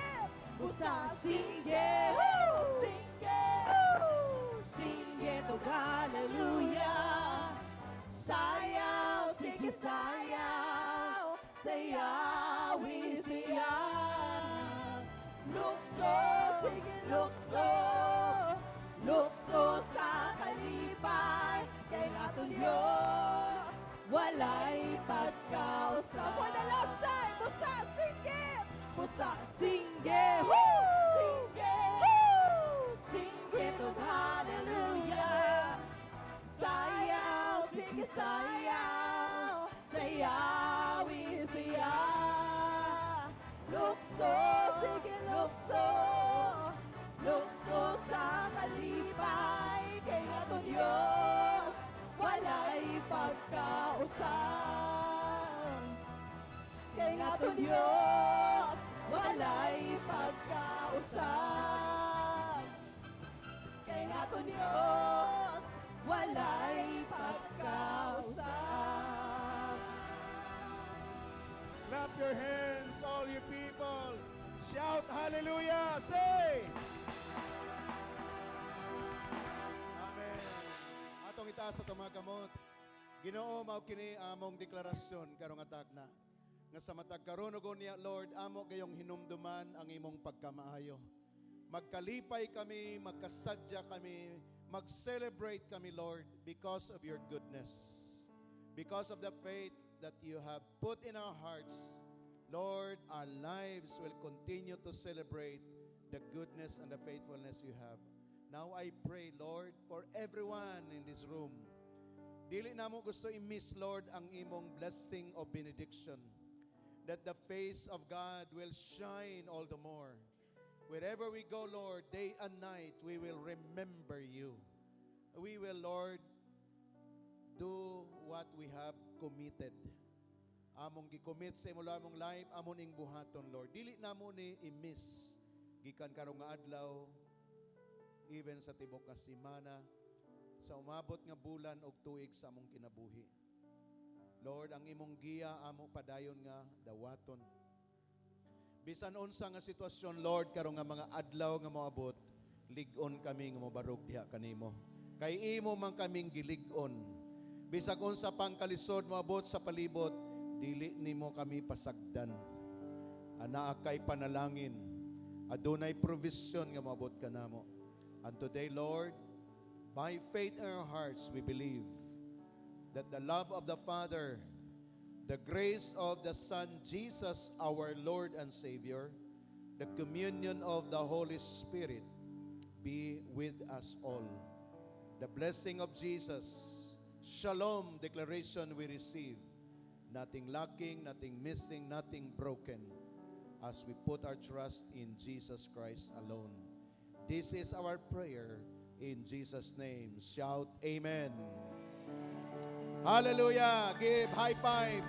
busa sige, sige, sige to hallelujah. Sayaw, sige sayaw, sayaw, isiyaw. Lukso, sige lukso, lukso sa kalipay, kay ato Diyos walay pagkausap. For the last time, busa sige, busa sige, sige, sige to hallelujah. Sayaw, sige sayaw, sayaw, isiyaw. Lukso, sige lukso, lukso sa kalipay, kay ato Diyos walay pagkausap. Kay ato Diyos walay pagkausap. Kay ato Diyos walay pagkausap. Clap your hands, all you people. Shout hallelujah. Say! Amen. Atong itaas sa tumagamot. Ginoo mao kini among deklarasyon karong atagna. Nga sa matag karon ug niya Lord, amo gayong hinumduman ang imong pagkamaayo. Magkalipay kami, magkasadya kami, mag-celebrate kami Lord because of your goodness. Because of the faith that you have put in our hearts Lord, our lives will continue to celebrate the goodness and the faithfulness you have. Now I pray, Lord, for everyone in this room. Dili na mo gusto i-miss, Lord, ang imong blessing of benediction. That the face of God will shine all the more. Wherever we go, Lord, day and night, we will remember you. We will, Lord, do what we have committed. Among gicommit sa imong lamong life, amon ing buhaton, Lord. Dili na mo ni i-miss. Gikan karong nga adlaw, even sa tibok nga semana, sa umabot nga bulan og tuig sa among kinabuhi. Lord, ang imong giya amo padayon nga dawaton. Bisan unsa nga sitwasyon, Lord, karong nga mga adlaw nga moabot, lig-on kami nga mobarog diha kanimo. Kay imo man kaming gilig-on. Bisag unsa pang kalisod moabot sa palibot, dili nimo kami pasagdan. Anaa kay panalangin, adunay provision nga moabot kanamo. And today, Lord, by faith in our hearts, we believe that the love of the Father, the grace of the Son, Jesus, our Lord and Savior, the communion of the Holy Spirit be with us all. The blessing of Jesus, Shalom declaration we receive. Nothing lacking, nothing missing, nothing broken as we put our trust in Jesus Christ alone. This is our prayer in Jesus' name. Shout Amen. Hallelujah. Give high five.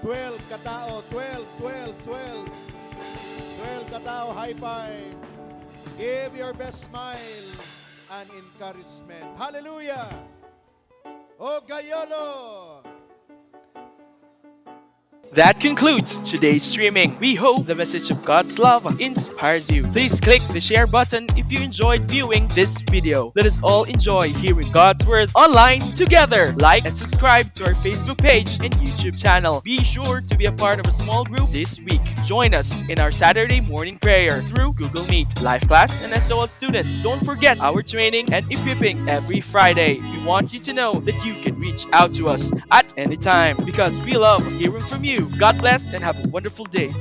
12 katao. 12, 12, 12. 12 katao high five. Give your best smile and encouragement. Hallelujah. Oh, Gayolo. That concludes today's streaming. We hope the message of God's love inspires you. Please click the share button if you enjoyed viewing this video. Let us all enjoy hearing God's word online together. Like and subscribe to our Facebook page and YouTube channel. Be sure to be a part of a small group this week. Join us in our Saturday morning prayer through Google Meet, live class, and SOL students. Don't forget our training and equipping every Friday. We want you to know that you can reach out to us at any time because we love hearing from you. God bless and have a wonderful day.